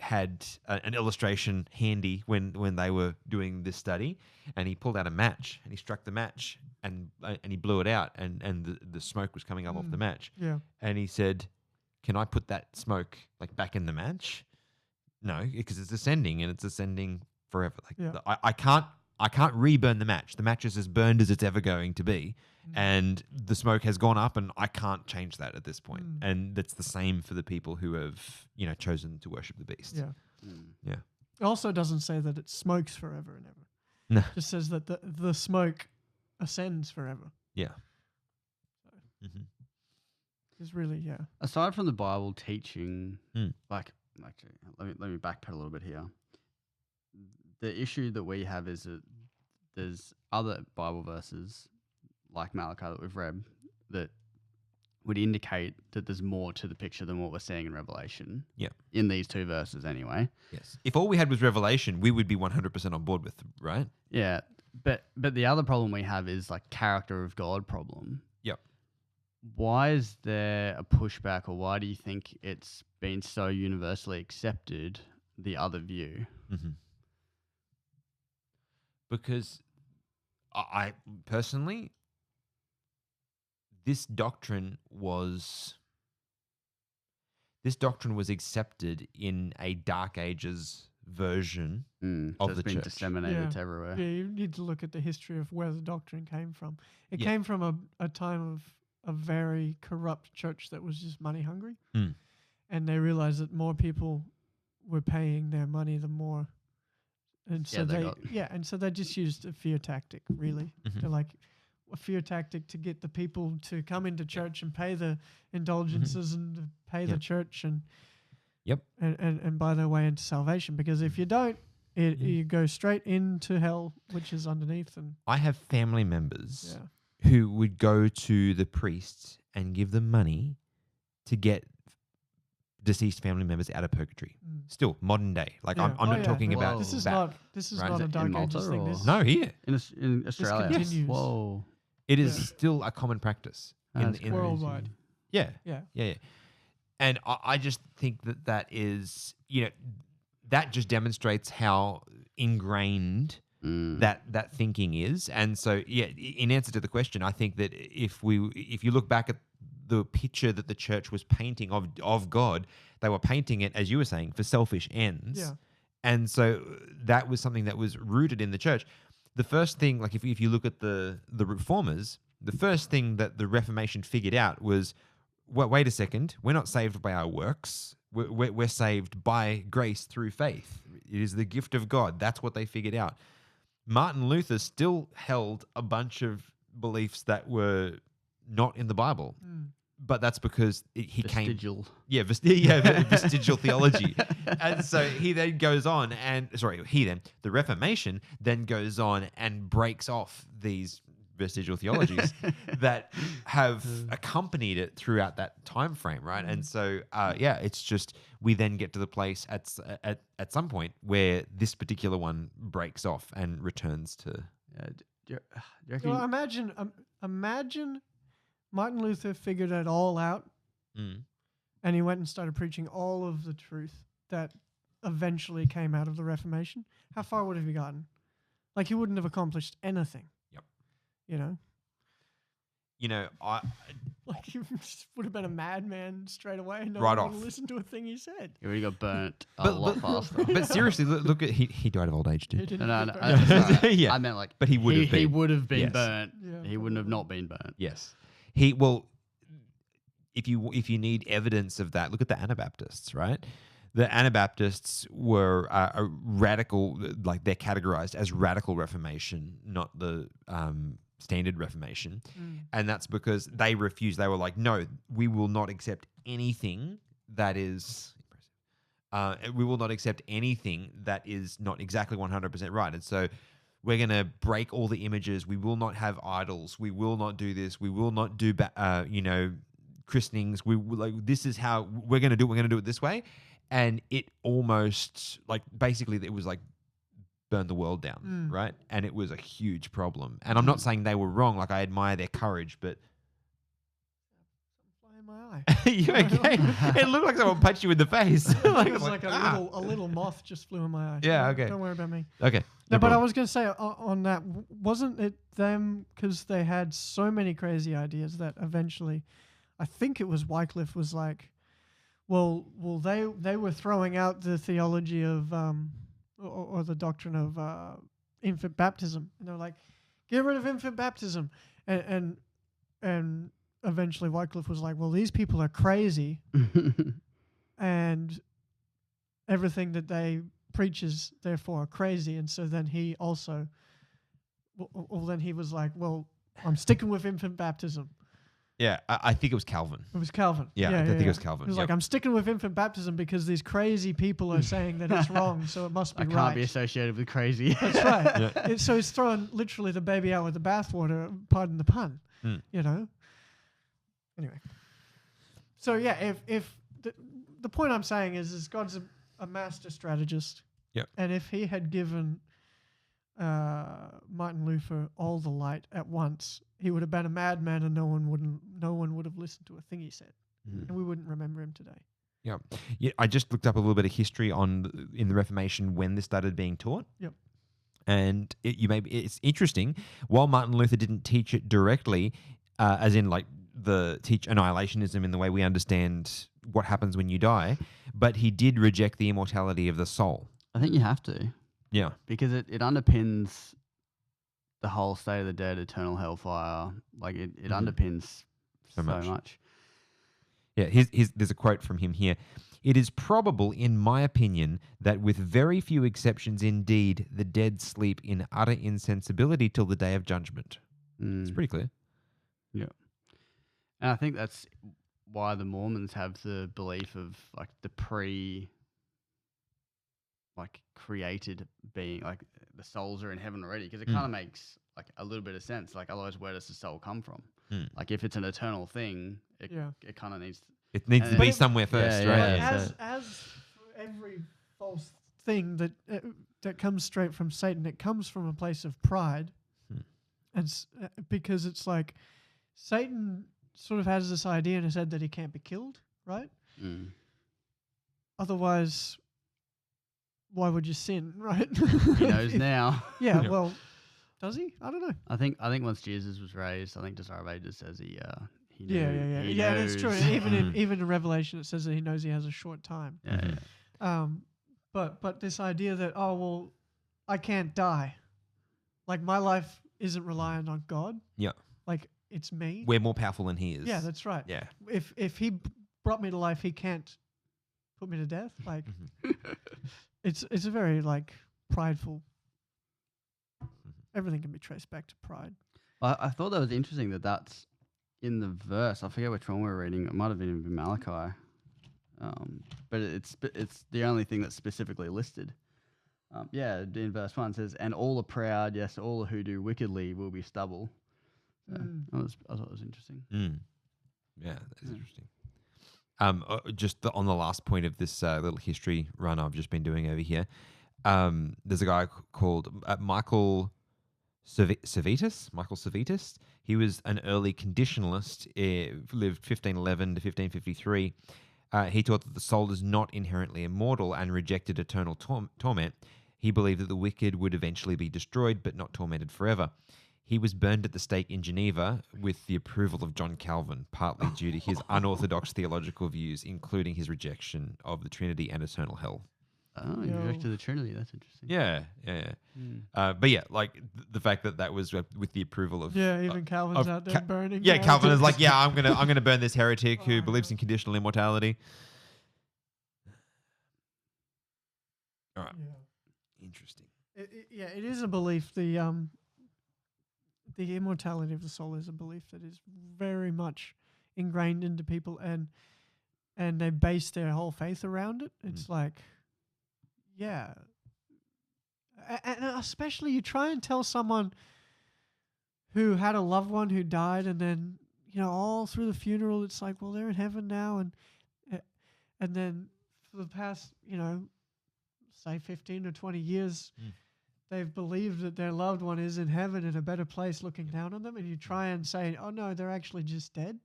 had an illustration handy when they were doing this study, and he pulled out a match and he struck the match and he blew it out, and the smoke was coming up off the match. Yeah. And he said, "Can I put that smoke like back in the match?" No, because it's ascending and it's ascending forever. Like I can't reburn the match. The match is as burned as it's ever going to be. And the smoke has gone up, and I can't change that at this point. And that's the same for the people who have, chosen to worship the beast. Yeah. Yeah. It also doesn't say that it smokes forever and ever. No. It just says that the smoke ascends forever. Yeah. Mm-hmm. It's really, Aside from the Bible teaching, actually, let me backpedal a little bit here. The issue that we have is that there's other Bible verses like Malachi that we've read that would indicate that there's more to the picture than what we're seeing in Revelation. Yeah. In these two verses anyway. Yes. If all we had was Revelation, we would be 100% on board with, right? Yeah. But the other problem we have is like character of God problem. Yep. Why is there a pushback, or why do you think it's been so universally accepted, the other view? Mm-hmm. Because I personally, this doctrine was accepted in a Dark Ages version of the been church. disseminated everywhere. Yeah, you need to look at the history of where the doctrine came from. It Yeah. came from a time of a very corrupt church that was just money hungry. And they realized that more people were paying their money, the more. And so they just used a fear tactic, really. Mm-hmm. They're like a fear tactic to get the people to come into church and pay the indulgences and to pay the church and buy their way into salvation. Because if you don't, you go straight into hell, which is underneath. And I have family members who would go to the priests and give them money to get deceased family members out of purgatory. Still modern day. Like I'm not talking about this is back, not a Dark Ages thing. No, here in Australia. continues. Whoa. it is still a common practice in worldwide. Yeah. Yeah. And I just think that is, that just demonstrates how ingrained that thinking is. And so, in answer to the question, I think that if you look back at the picture that the church was painting of God, they were painting it, as you were saying, for selfish ends. Yeah. And so that was something that was rooted in the church. The first thing, like if you look at the reformers, the first thing that the Reformation figured out was, wait a second, we're not saved by our works. We're saved by grace through faith. It is the gift of God. That's what they figured out. Martin Luther still held a bunch of beliefs that were not in the Bible. But that's because Vestigial. Vestigial theology. And so he then goes on the Reformation then goes on and breaks off these vestigial theologies that have accompanied it throughout that time frame, right? And so, it's just we then get to the place at some point where this particular one breaks off and returns to. Do you reckon? Well, imagine Martin Luther figured it all out, and he went and started preaching all of the truth that eventually came out of the Reformation. How far would have he gotten? Like, he wouldn't have accomplished anything. Yep. I like he would have been a madman straight away. No right one off. would listen to a thing he said. He already got burnt a lot faster. But seriously, look at he died of old age, He dude. didn't No, get no. burnt. I meant like, But he would have been. He would have been Yes. burnt. Yeah, He wouldn't have not been burnt. Yes. If you need evidence of that, look at the Anabaptists, right? The Anabaptists were a radical, like they're categorized as radical Reformation, not the standard Reformation. And that's because they refused. They were like, no, we will not accept anything that is... we will not accept anything that is not exactly 100% right. And so we're going to break all the images. We will not have idols. We will not do this. We will not do, christenings. This is how we're going to do it. We're going to do it this way. And it almost, basically it was like burn the world down, right? And it was a huge problem. And I'm not saying they were wrong. Like, I admire their courage, but... Fly in my eye. You okay? It looked like someone punched you in the face. It was like a little moth just flew in my eye. Yeah, okay. Don't worry about me. Okay. No, but I problem. was going to say on that, wasn't it them, because they had so many crazy ideas that eventually, I think it was Wycliffe was like, well, they were throwing out the theology of, or the doctrine of infant baptism. And they're like, get rid of infant baptism. And eventually Wycliffe was like, well, these people are crazy. And everything that they preach is therefore crazy. And so then he also, then he was like, well, I'm sticking with infant baptism. Yeah, I think it was Calvin. It was Calvin. Yeah, I think it was Calvin. He was like, I'm sticking with infant baptism because these crazy people are saying that it's wrong, so it must be right. I can't be associated with crazy. That's right. So he's throwing literally the baby out with the bathwater, pardon the pun, you know? Anyway. So yeah, if the point I'm saying is God's a master strategist. Yep. And if he had given Martin Luther all the light at once, he would have been a madman, and no one would have listened to a thing he said, and we wouldn't remember him today. Yeah. I just looked up a little bit of history in the Reformation when this started being taught. Yep. And it's interesting. While Martin Luther didn't teach it directly, as in like teach annihilationism in the way we understand what happens when you die, but he did reject the immortality of the soul. I think you have to. Yeah. Because it underpins the whole state of the dead, eternal hellfire. Like it underpins so much. Yeah, there's a quote from him here. It is probable, in my opinion, that with very few exceptions indeed, the dead sleep in utter insensibility till the day of judgment. It's pretty clear. Yeah. And I think that's why the Mormons have the belief of like the created being, like the souls are in heaven already, because it kind of makes like a little bit of sense. Like otherwise, where does the soul come from? Like if it's an eternal thing, it kind of needs. It needs to be somewhere first, right? Yeah, as every false thing that comes straight from Satan, it comes from a place of pride, and because it's like Satan sort of has this idea in his head that he can't be killed, right? Otherwise, why would you sin, right? He knows now. Yeah, well, does he? I don't know. I think once Jesus was raised, I think Desire of Ages says he knew. Yeah, that's true. Even in Revelation, it says that he knows he has a short time. But this idea that I can't die, like my life isn't reliant on God. Yeah, like it's me. We're more powerful than he is. Yeah, that's right. Yeah. If he brought me to life, he can't put me to death. Like it's a very like prideful. Everything can be traced back to pride. I thought that was interesting that's in the verse. I forget which one we were reading. It might have been in Malachi, but it's the only thing that's specifically listed. In verse 1 it says, "And all the proud, yes, all who do wickedly will be stubble." So I thought it was interesting. Yeah, that is interesting. Just on the last point of this little history run I've just been doing over here, there's a guy called Michael Servetus. Michael Servetus. He was an early conditionalist. Lived 1511 to 1553. He taught that the soul is not inherently immortal and rejected eternal torment. He believed that the wicked would eventually be destroyed, but not tormented forever. He was burned at the stake in Geneva with the approval of John Calvin, partly due to his unorthodox theological views, including his rejection of the Trinity and eternal hell. Oh, he rejected the Trinity. That's interesting. Yeah. But yeah, like the fact that was with the approval of even Calvin's out there burning. Yeah, Calvin is like, I'm gonna burn this heretic who believes in conditional immortality. All right. Yeah. Interesting. It is a belief. The immortality of the soul is a belief that is very much ingrained into people, and they base their whole faith around it. It's like, yeah. And especially you try and tell someone who had a loved one who died, and then, all through the funeral, it's like, well, they're in heaven now. And then for the past, say 15 or 20 years, they've believed that their loved one is in heaven in a better place looking down on them, and you try and say, oh no, they're actually just dead.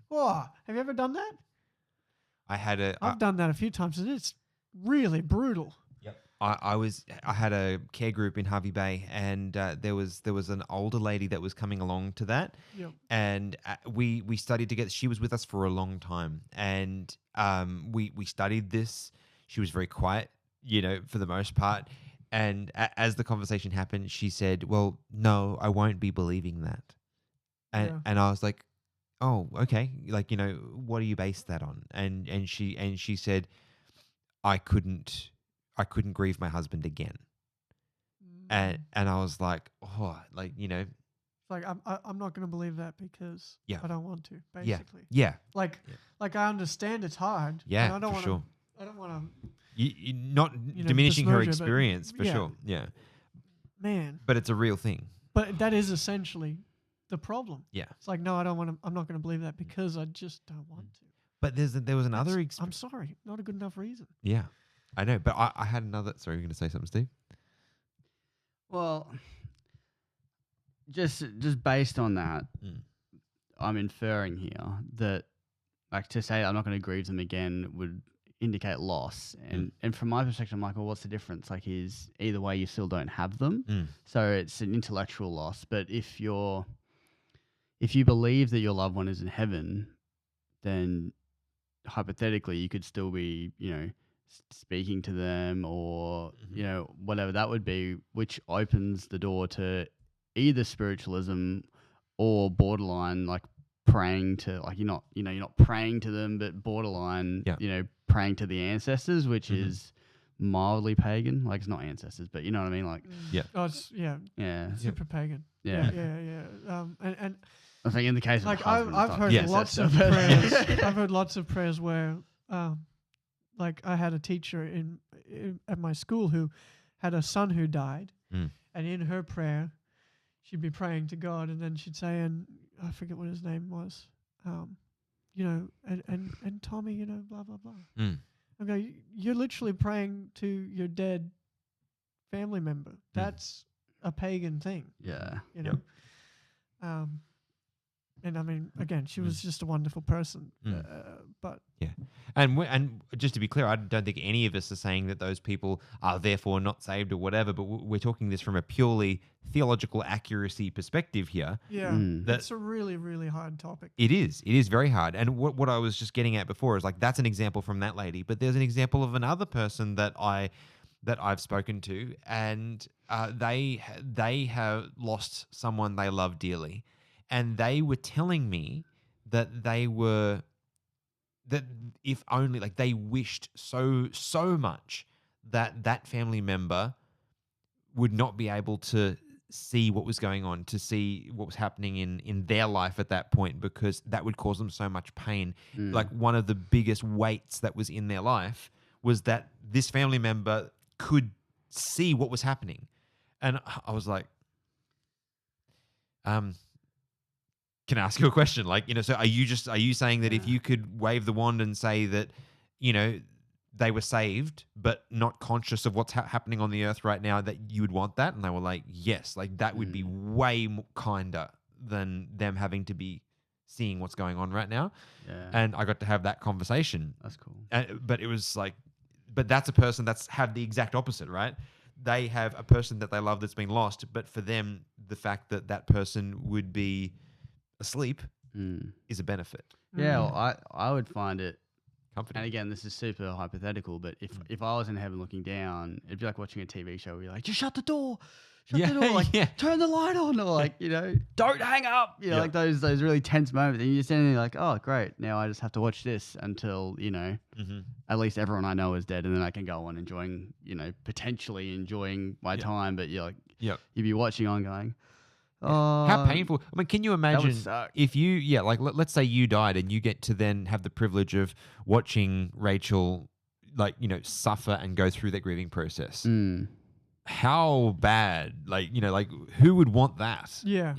Oh, have you ever done that? I've done that a few times, and it's really brutal. I had a care group in Harvey Bay, and there was an older lady that was coming along to that, and we studied together. She was with us for a long time, and we studied this. She was very quiet, for the most part. And as the conversation happened, she said, "Well, no, I won't be believing that." And I was like, "Oh, okay. Like, what do you base that on?" And she said, "I couldn't grieve my husband again." And I was like, "Oh, like, It's like I'm not going to believe that because I don't want to, basically. Yeah. Like I understand it's hard. Yeah, and I don't for want sure. I don't want to. You're not diminishing her experience, for yeah. sure. Yeah. Man. But it's a real thing. But that is essentially the problem. Yeah. It's like, no, I don't want to. I'm not going to believe that because I just don't want to. But there was another I'm sorry, not a good enough reason. Yeah, I know. But I had another. Sorry, you're going to say something, Steve? Well, just based on that, I'm inferring here that, like, to say I'm not going to grieve them again would indicate loss. And from my perspective, I'm like, well, what's the difference? Like, is either way you still don't have them. So it's an intellectual loss. But if you believe that your loved one is in heaven, then hypothetically you could still be, speaking to them or, whatever that would be, which opens the door to either spiritualism or borderline, like, praying to, like, you're not praying to them, but borderline, praying to the ancestors, which is mildly pagan. Like, it's not ancestors, but you know what I mean? Like, Oh, it's, super pagan. Yeah. And I think in the case like of I've heard lots of prayers. I've heard lots of prayers where, like, I had a teacher at my school who had a son who died, and in her prayer, she'd be praying to God, and then she'd say, and I forget what his name was, and Tommy, blah blah blah. Okay, you're literally praying to your dead family member. That's a pagan thing. Yeah. And I mean, again, she was just a wonderful person. But yeah, and just to be clear, I don't think any of us are saying that those people are therefore not saved or whatever. But we're talking this from a purely theological accuracy perspective here. Yeah, that's a really, really hard topic. It is very hard. And what I was just getting at before is, like, that's an example from that lady. But there's an example of another person that I've spoken to, and they have lost someone they love dearly. And they were telling me that if only, like, they wished so much that family member would not be able to see what was going on, to see what was happening in their life at that point, because that would cause them so much pain. Like, one of the biggest weights that was in their life was that this family member could see what was happening. And I was like, can I ask you a question? Like, so are you saying that if you could wave the wand and say that, they were saved, but not conscious of what's happening on the earth right now, that you would want that? And they were like, yes, like that would be way kinder than them having to be seeing what's going on right now. Yeah. And I got to have that conversation. That's cool. But it was like, but that's a person that's had the exact opposite, right? They have a person that they love that's been lost, but for them, the fact that person would be asleep is a benefit. Yeah, well, I would find it comforting. And again, this is super hypothetical, but if I was in heaven looking down, it'd be like watching a TV show where you're like, just shut the door, the door, like turn the light on, or like, don't hang up, like those really tense moments, and you're standing there like, oh great, now I just have to watch this until at least everyone I know is dead, and then I can go on enjoying, potentially enjoying my time, but you're like, you'd be watching on going, how painful. I mean, can you imagine if you, like, let's say you died and you get to then have the privilege of watching Rachel, like, suffer and go through that grieving process. How bad, like, like, who would want that? Yeah.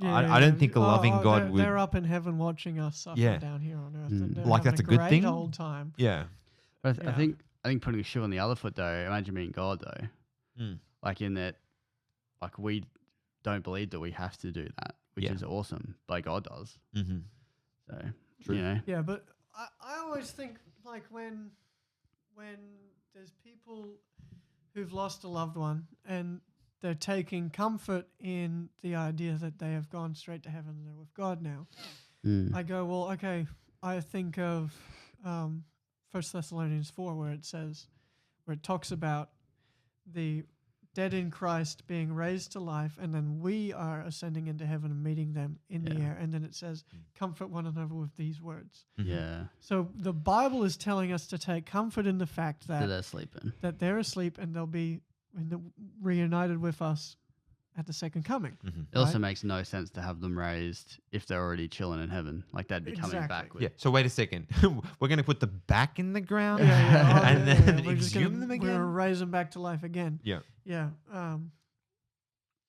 I don't think a loving God would. They're up in heaven watching us suffer down here on earth. And like, that's a good thing. Old time. Yeah. But I think putting a shoe on the other foot though, imagine being God though. Like, in that, like we don't believe that we have to do that, which is awesome, but God does. Mm-hmm. So, True. you know. Yeah, but I always think like when there's people who've lost a loved one and they're taking comfort in the idea that they have gone straight to heaven and they're with God now. I go, well, okay, I think of 1 Thessalonians 4 where it talks about the dead in Christ being raised to life, and then we are ascending into heaven and meeting them in the air. And then it says, comfort one another with these words. Yeah. So the Bible is telling us to take comfort in the fact that they're sleeping. That they're asleep and they'll be reunited with us at the second coming. It also makes no sense to have them raised if they're already chilling in heaven. Like they'd be coming back with. Yeah. So wait a second. We're going to put them back in the ground and then we're just exhume them again? We're going to raise them back to life again. Yeah. Yeah.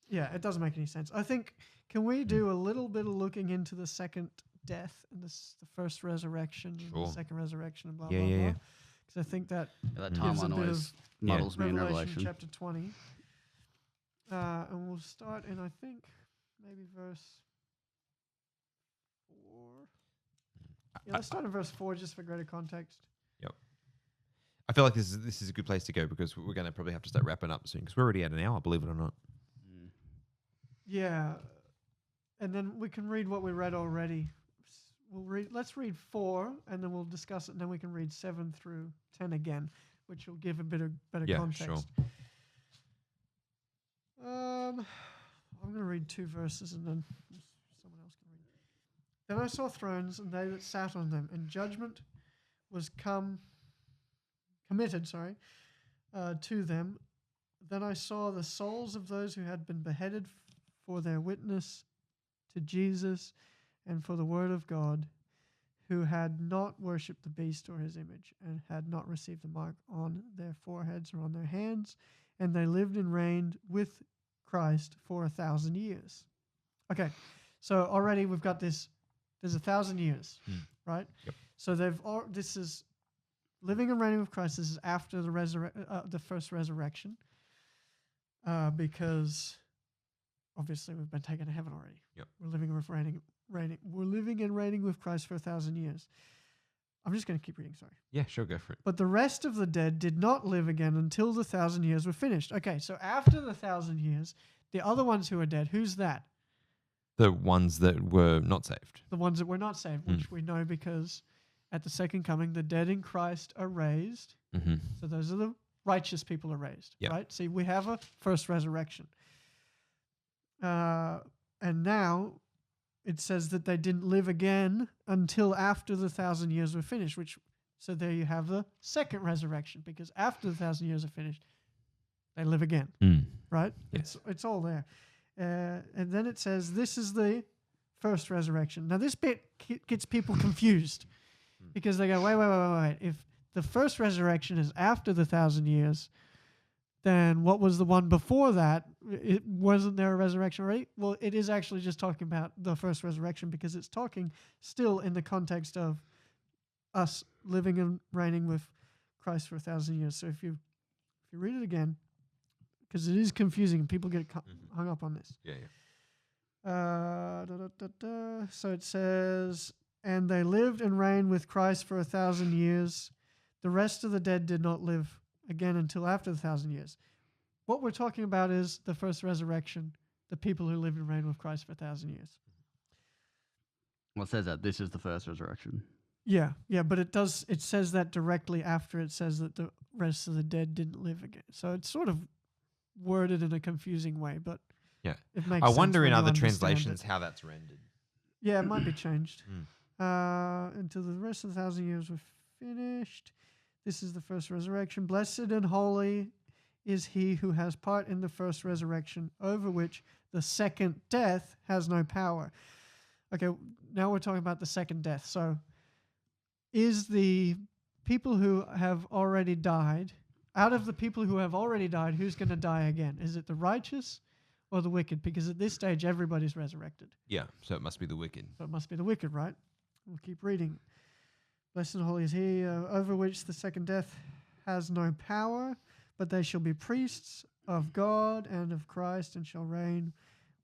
Yeah, it doesn't make any sense. I think, can we do a little bit of looking into the second death and the first resurrection and the second resurrection and blah, blah, blah? Because I think that that gives a timeline bit always of muddles me in Revelation. chapter 20. And we'll start in, I think, maybe verse 4. Yeah, let's start in verse 4 just for greater context. Yep. I feel like this is a good place to go because we're going to probably have to start wrapping up soon because we're already at an hour, believe it or not. Yeah. And then we can read what we read already. Let's read 4 and then we'll discuss it, and then we can read 7 through 10 again, which will give a bit of better context. Sure. I'm going to read 2 verses and then someone else can read. Then I saw thrones and they that sat on them, and judgment was committed to them. Then I saw the souls of those who had been beheaded for their witness to Jesus and for the word of God, who had not worshipped the beast or his image, and had not received the mark on their foreheads or on their hands, and they lived and reigned with Christ for 1,000 years. Okay, so already we've got this. There's 1,000 years, right? Yep. So this is living and reigning with Christ. This is after the first resurrection, because obviously we've been taken to heaven already. Yep. We're living and reigning with Christ for 1,000 years. I'm just going to keep reading, sorry. Yeah, sure, go for it. But the rest of the dead did not live again until the 1,000 years were finished. Okay, so after the 1,000 years, the other ones who are dead, who's that? The ones that were not saved. The ones that were not saved, which we know because at the second coming, the dead in Christ are raised. Mm-hmm. So those are the righteous people are raised, right? See, we have a first resurrection. And now it says that they didn't live again until after the 1,000 years were finished, so there you have the second resurrection, because after the 1,000 years are finished, they live again, right? Yes. It's all there. And then it says this is the first resurrection. Now this bit gets people confused because they go, wait. If the first resurrection is after the 1,000 years, then what was the one before that? Wasn't there a resurrection already? Well, it is actually just talking about the first resurrection because it's talking still in the context of us living and reigning with Christ for 1,000 years. So if you read it again, because it is confusing and people get hung up on this. Yeah. So it says, and they lived and reigned with Christ for 1,000 years. The rest of the dead did not live again until after the 1,000 years. What we're talking about is the first resurrection, the people who lived and reigned with Christ for 1,000 years. Well, it says that this is the first resurrection. Yeah, but it says that directly after it says that the rest of the dead didn't live again. So it's sort of worded in a confusing way, but yeah, it makes I sense wonder when in you other understand translations it. how that's rendered. Yeah, it might be changed. Until the rest of the 1,000 years were finished. This is the first resurrection. Blessed and holy is he who has part in the first resurrection, over which the second death has no power. Okay, now we're talking about the second death. So is the people who have already died, out of the people who have already died, who's going to die again? Is it the righteous or the wicked? Because at this stage, everybody's resurrected. Yeah, so it must be the wicked. So it must be the wicked, right? We'll keep reading. Blessed and holy is he, over which the second death has no power, but they shall be priests of God and of Christ, and shall reign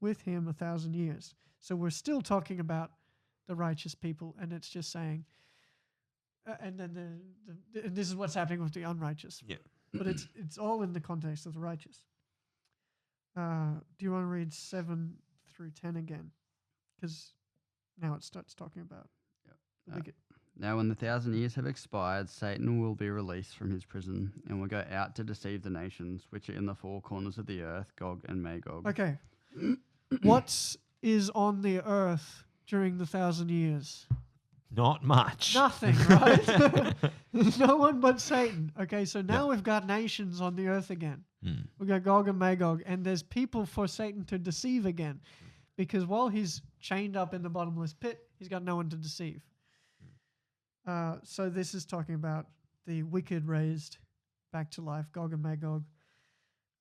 with him 1,000 years. So we're still talking about the righteous people, and it's just saying, and then and this is what's happening with the unrighteous. Yeah. But it's all in the context of the righteous. Do you want to read 7 through 10 again? Because now it starts talking about the wicked. Now when the 1,000 years have expired, Satan will be released from his prison and will go out to deceive the nations which are in the four corners of the earth, Gog and Magog. Okay. What is on the earth during the 1,000 years? Not much. Nothing, right? No one but Satan. Okay, so now we've got nations on the earth again. We've got Gog and Magog, and there's people for Satan to deceive again. Because while he's chained up in the bottomless pit, he's got no one to deceive. So this is talking about the wicked raised back to life, Gog and Magog,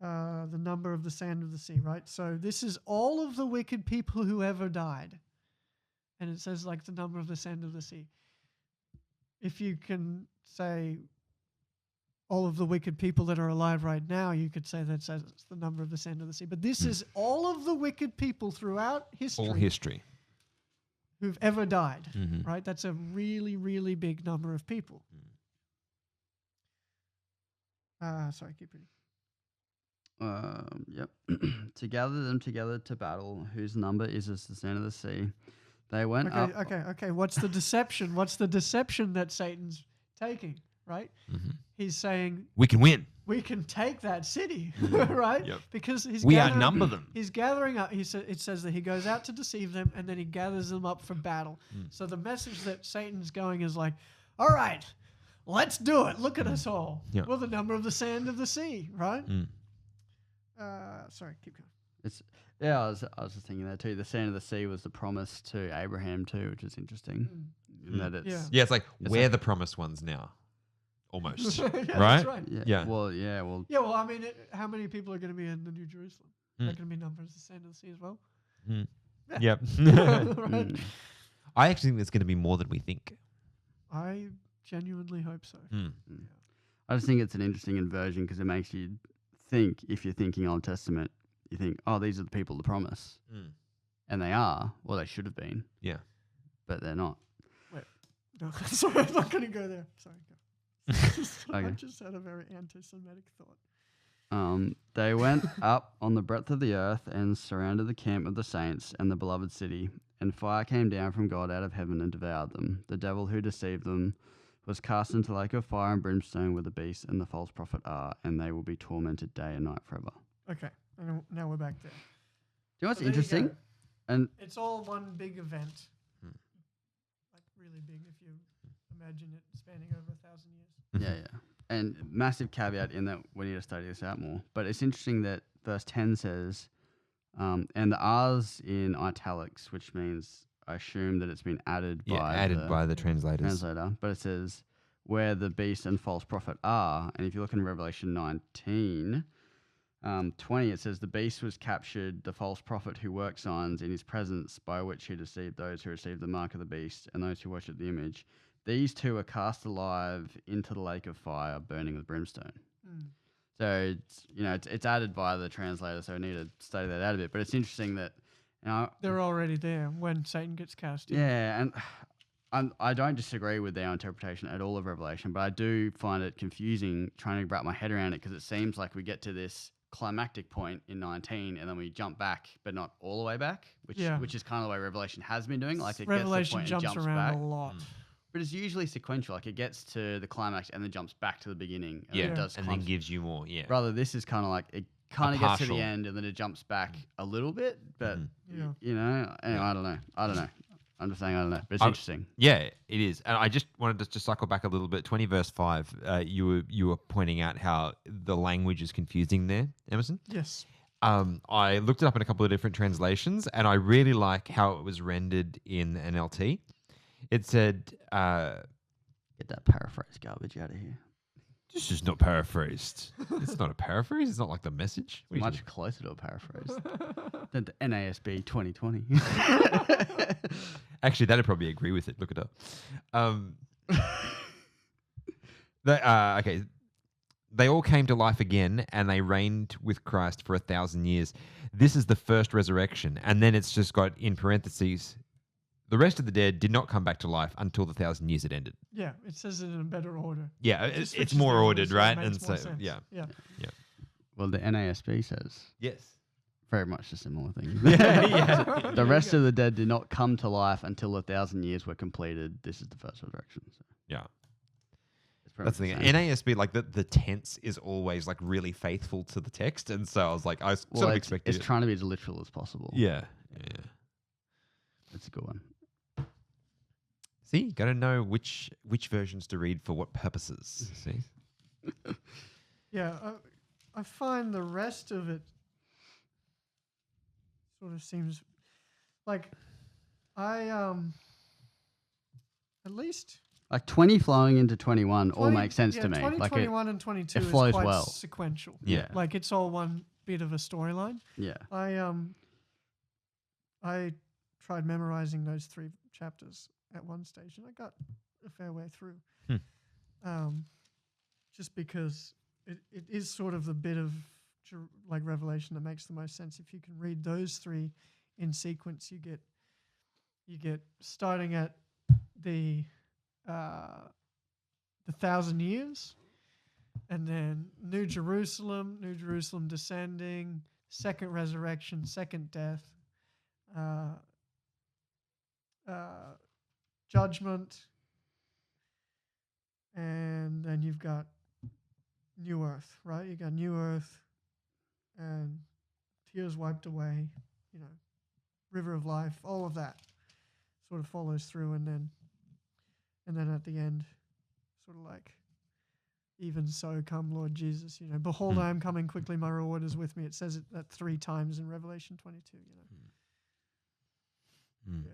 the number of the sand of the sea, right? So this is all of the wicked people who ever died. And it says like the number of the sand of the sea. If you can say all of the wicked people that are alive right now, you could say that says it's the number of the sand of the sea. But this is all of the wicked people throughout history. All history. Who've ever died, right? That's a really, really big number of people. Sorry, keep reading. Yep. To gather them together to battle, whose number is as the sand of the sea. They went up. Okay. What's the deception? What's the deception that Satan's taking, right? He's saying, we can win. We can take that city, right? Yep. Because we outnumber them. He's gathering up. It says that he goes out to deceive them, and then he gathers them up for battle. So the message that Satan's going is like, all right, let's do it. Look at us all. Yep. We're the number of the sand of the sea, right? Sorry, keep going. I was just thinking that too. The sand of the sea was the promise to Abraham too, which is interesting. In that it's like we're the promised ones now. Almost, right? That's right. Yeah. Well. Well, I mean, how many people are going to be in the New Jerusalem? They're going to be numbers the sand of the sea as well. Yep. Right. I actually think it's going to be more than we think. I genuinely hope so. I just think it's an interesting inversion because it makes you think, if you're thinking Old Testament, you think, oh, these are the people of the promise. And they are. Well, they should have been. Yeah. But they're not. Wait. No, sorry, I'm not going to go there. Sorry, go. I just had a very anti-Semitic thought. They went up on the breadth of the earth and surrounded the camp of the saints and the beloved city, and fire came down from God out of heaven and devoured them. The devil who deceived them was cast into the lake of fire and brimstone where the beast and the false prophet are, and they will be tormented day and night forever. Okay, and now we're back there. Do you know what's So interesting? And it's all one big event. Like really big if you imagine it spanning over 1,000 years. Yeah. And massive caveat in that we need to study this out more. But it's interesting that verse 10 says, and the R's in italics, which means I assume that it's been added by the translators. But it says, where the beast and false prophet are. And if you look in Revelation 19, 20, it says, the beast was captured, the false prophet who worked signs in his presence, by which he deceived those who received the mark of the beast and those who worship the image. These two are cast alive into the lake of fire, burning with brimstone. So it's added by the translator, so I need to study that out a bit. But it's interesting that they're already there when Satan gets cast in. Yeah, and I don't disagree with their interpretation at all of Revelation, but I do find it confusing trying to wrap my head around it because it seems like we get to this climactic point in 19 and then we jump back, but not all the way back, which is kind of the way Revelation has been doing. Like Revelation gets to the point jumps and jumps around back. a lot. But it's usually sequential. Like it gets to the climax and then jumps back to the beginning. And Yeah, it does and then gives you more. Yeah. Rather, this is kind of like it kind of gets to the partial. end and then it jumps back a little bit. But Yeah. anyway, I don't know. I'm just saying I don't know. But it's interesting. Yeah, it is. And I just wanted to just cycle back a little bit. 20 verse 5, you were pointing out how the language is confusing there, Emerson. Yes. I looked it up in a couple of different translations, and I really like how it was rendered in NLT. It said, Get that paraphrase garbage out of here. this is not paraphrased. It's not a paraphrase. It's not like the message. What are you Much doing? closer to a paraphrase than the NASB 2020. Actually, that'd probably agree with it. Look it up. Okay. they all came to life again and they reigned with Christ for 1,000 years. This is the first resurrection. And then it's just got in parentheses, the rest of the dead did not come back to life until the 1,000 years had ended. Yeah, it says it in a better order. Yeah, It just it's switches more the order, ordered, so it right? makes And so, more sense. yeah. Yeah. Well, the NASB says Yes. very much a similar thing. Yeah. The rest of the dead did not come to life until 1,000 years were completed. This is the first resurrection. So Yeah. it's pretty That's the much thing. same. NASB, like the tense is always like really faithful to the text. And so I was like, I sort of it's, expected it's it. trying to be as literal as possible. Yeah. Yeah. That's a good one. See, got to know which versions to read for what purposes. See? Yeah, I find the rest of it sort of seems like at least Like 20 flowing into 21 all 20 makes sense yeah, to me. 20, Like 21 and 22 it is flows quite well. sequential. Yeah. Like it's all one bit of a storyline. yeah. I tried memorizing those 3 chapters at one stage, and I got a fair way through. Just because it is sort of the bit of like Revelation that makes the most sense. If you can read those 3 in sequence, you get starting at the 1,000 years, and then New Jerusalem descending, second resurrection, second death, judgment, and then you've got new earth, right? You got new earth and tears wiped away, river of life, all of that sort of follows through, and then at the end, sort of like, even so come Lord Jesus, behold, I am coming quickly, my reward is with me. It says it that 3 times in Revelation 22, Yeah.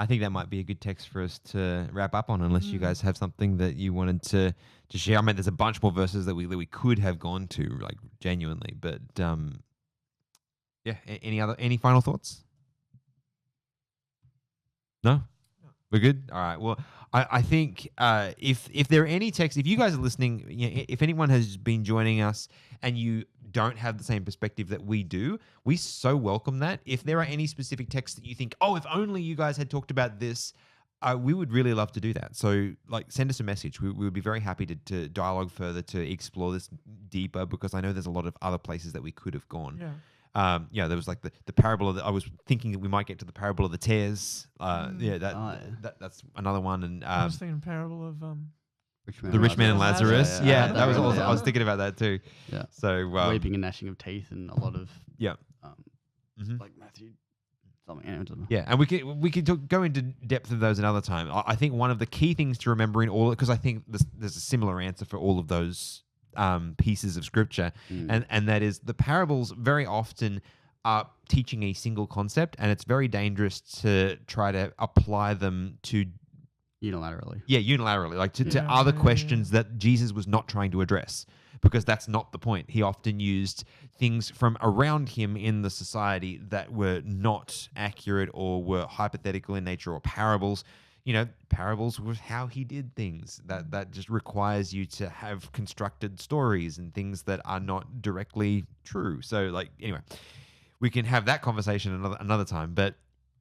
I think that might be a good text for us to wrap up on, unless you guys have something that you wanted to share. I mean, there's a bunch more verses that we could have gone to, like genuinely, but yeah. Any final thoughts? No? We're good? All right. Well, I think if there are any texts, if you guys are listening, if anyone has been joining us and you don't have the same perspective that we do, we so welcome that. If there are any specific texts that you think, oh, if only you guys had talked about this, we would really love to do that. So send us a message. We would be very happy to dialogue further, to explore this deeper, because I know there's a lot of other places that we could have gone. Yeah. There was like the parable of I was thinking that we might get to the parable of the tares. That's another one. And I was thinking parable of the rich man and Lazarus. Yeah, that was also, I was thinking. thinking about that too. Yeah. So Weeping and gnashing of teeth and a lot of like Matthew something. Anyway, doesn't matter. Yeah, and we could go into depth of those another time. I think one of the key things to remember in all, because I think there's a similar answer for all of those pieces of scripture, and that is the parables very often are teaching a single concept, and it's very dangerous to try to apply them to unilaterally, like to other questions that Jesus was not trying to address, because that's not the point. He often used things from around him in the society that were not accurate or were hypothetical in nature, or parables. Parables was how he did things. That just requires you to have constructed stories and things that are not directly true. So, anyway, we can have that conversation another time. But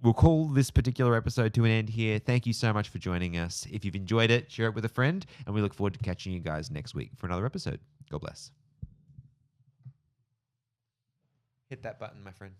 we'll call this particular episode to an end here. Thank you so much for joining us. If you've enjoyed it, share it with a friend, and we look forward to catching you guys next week for another episode. God bless. Hit that button, my friend.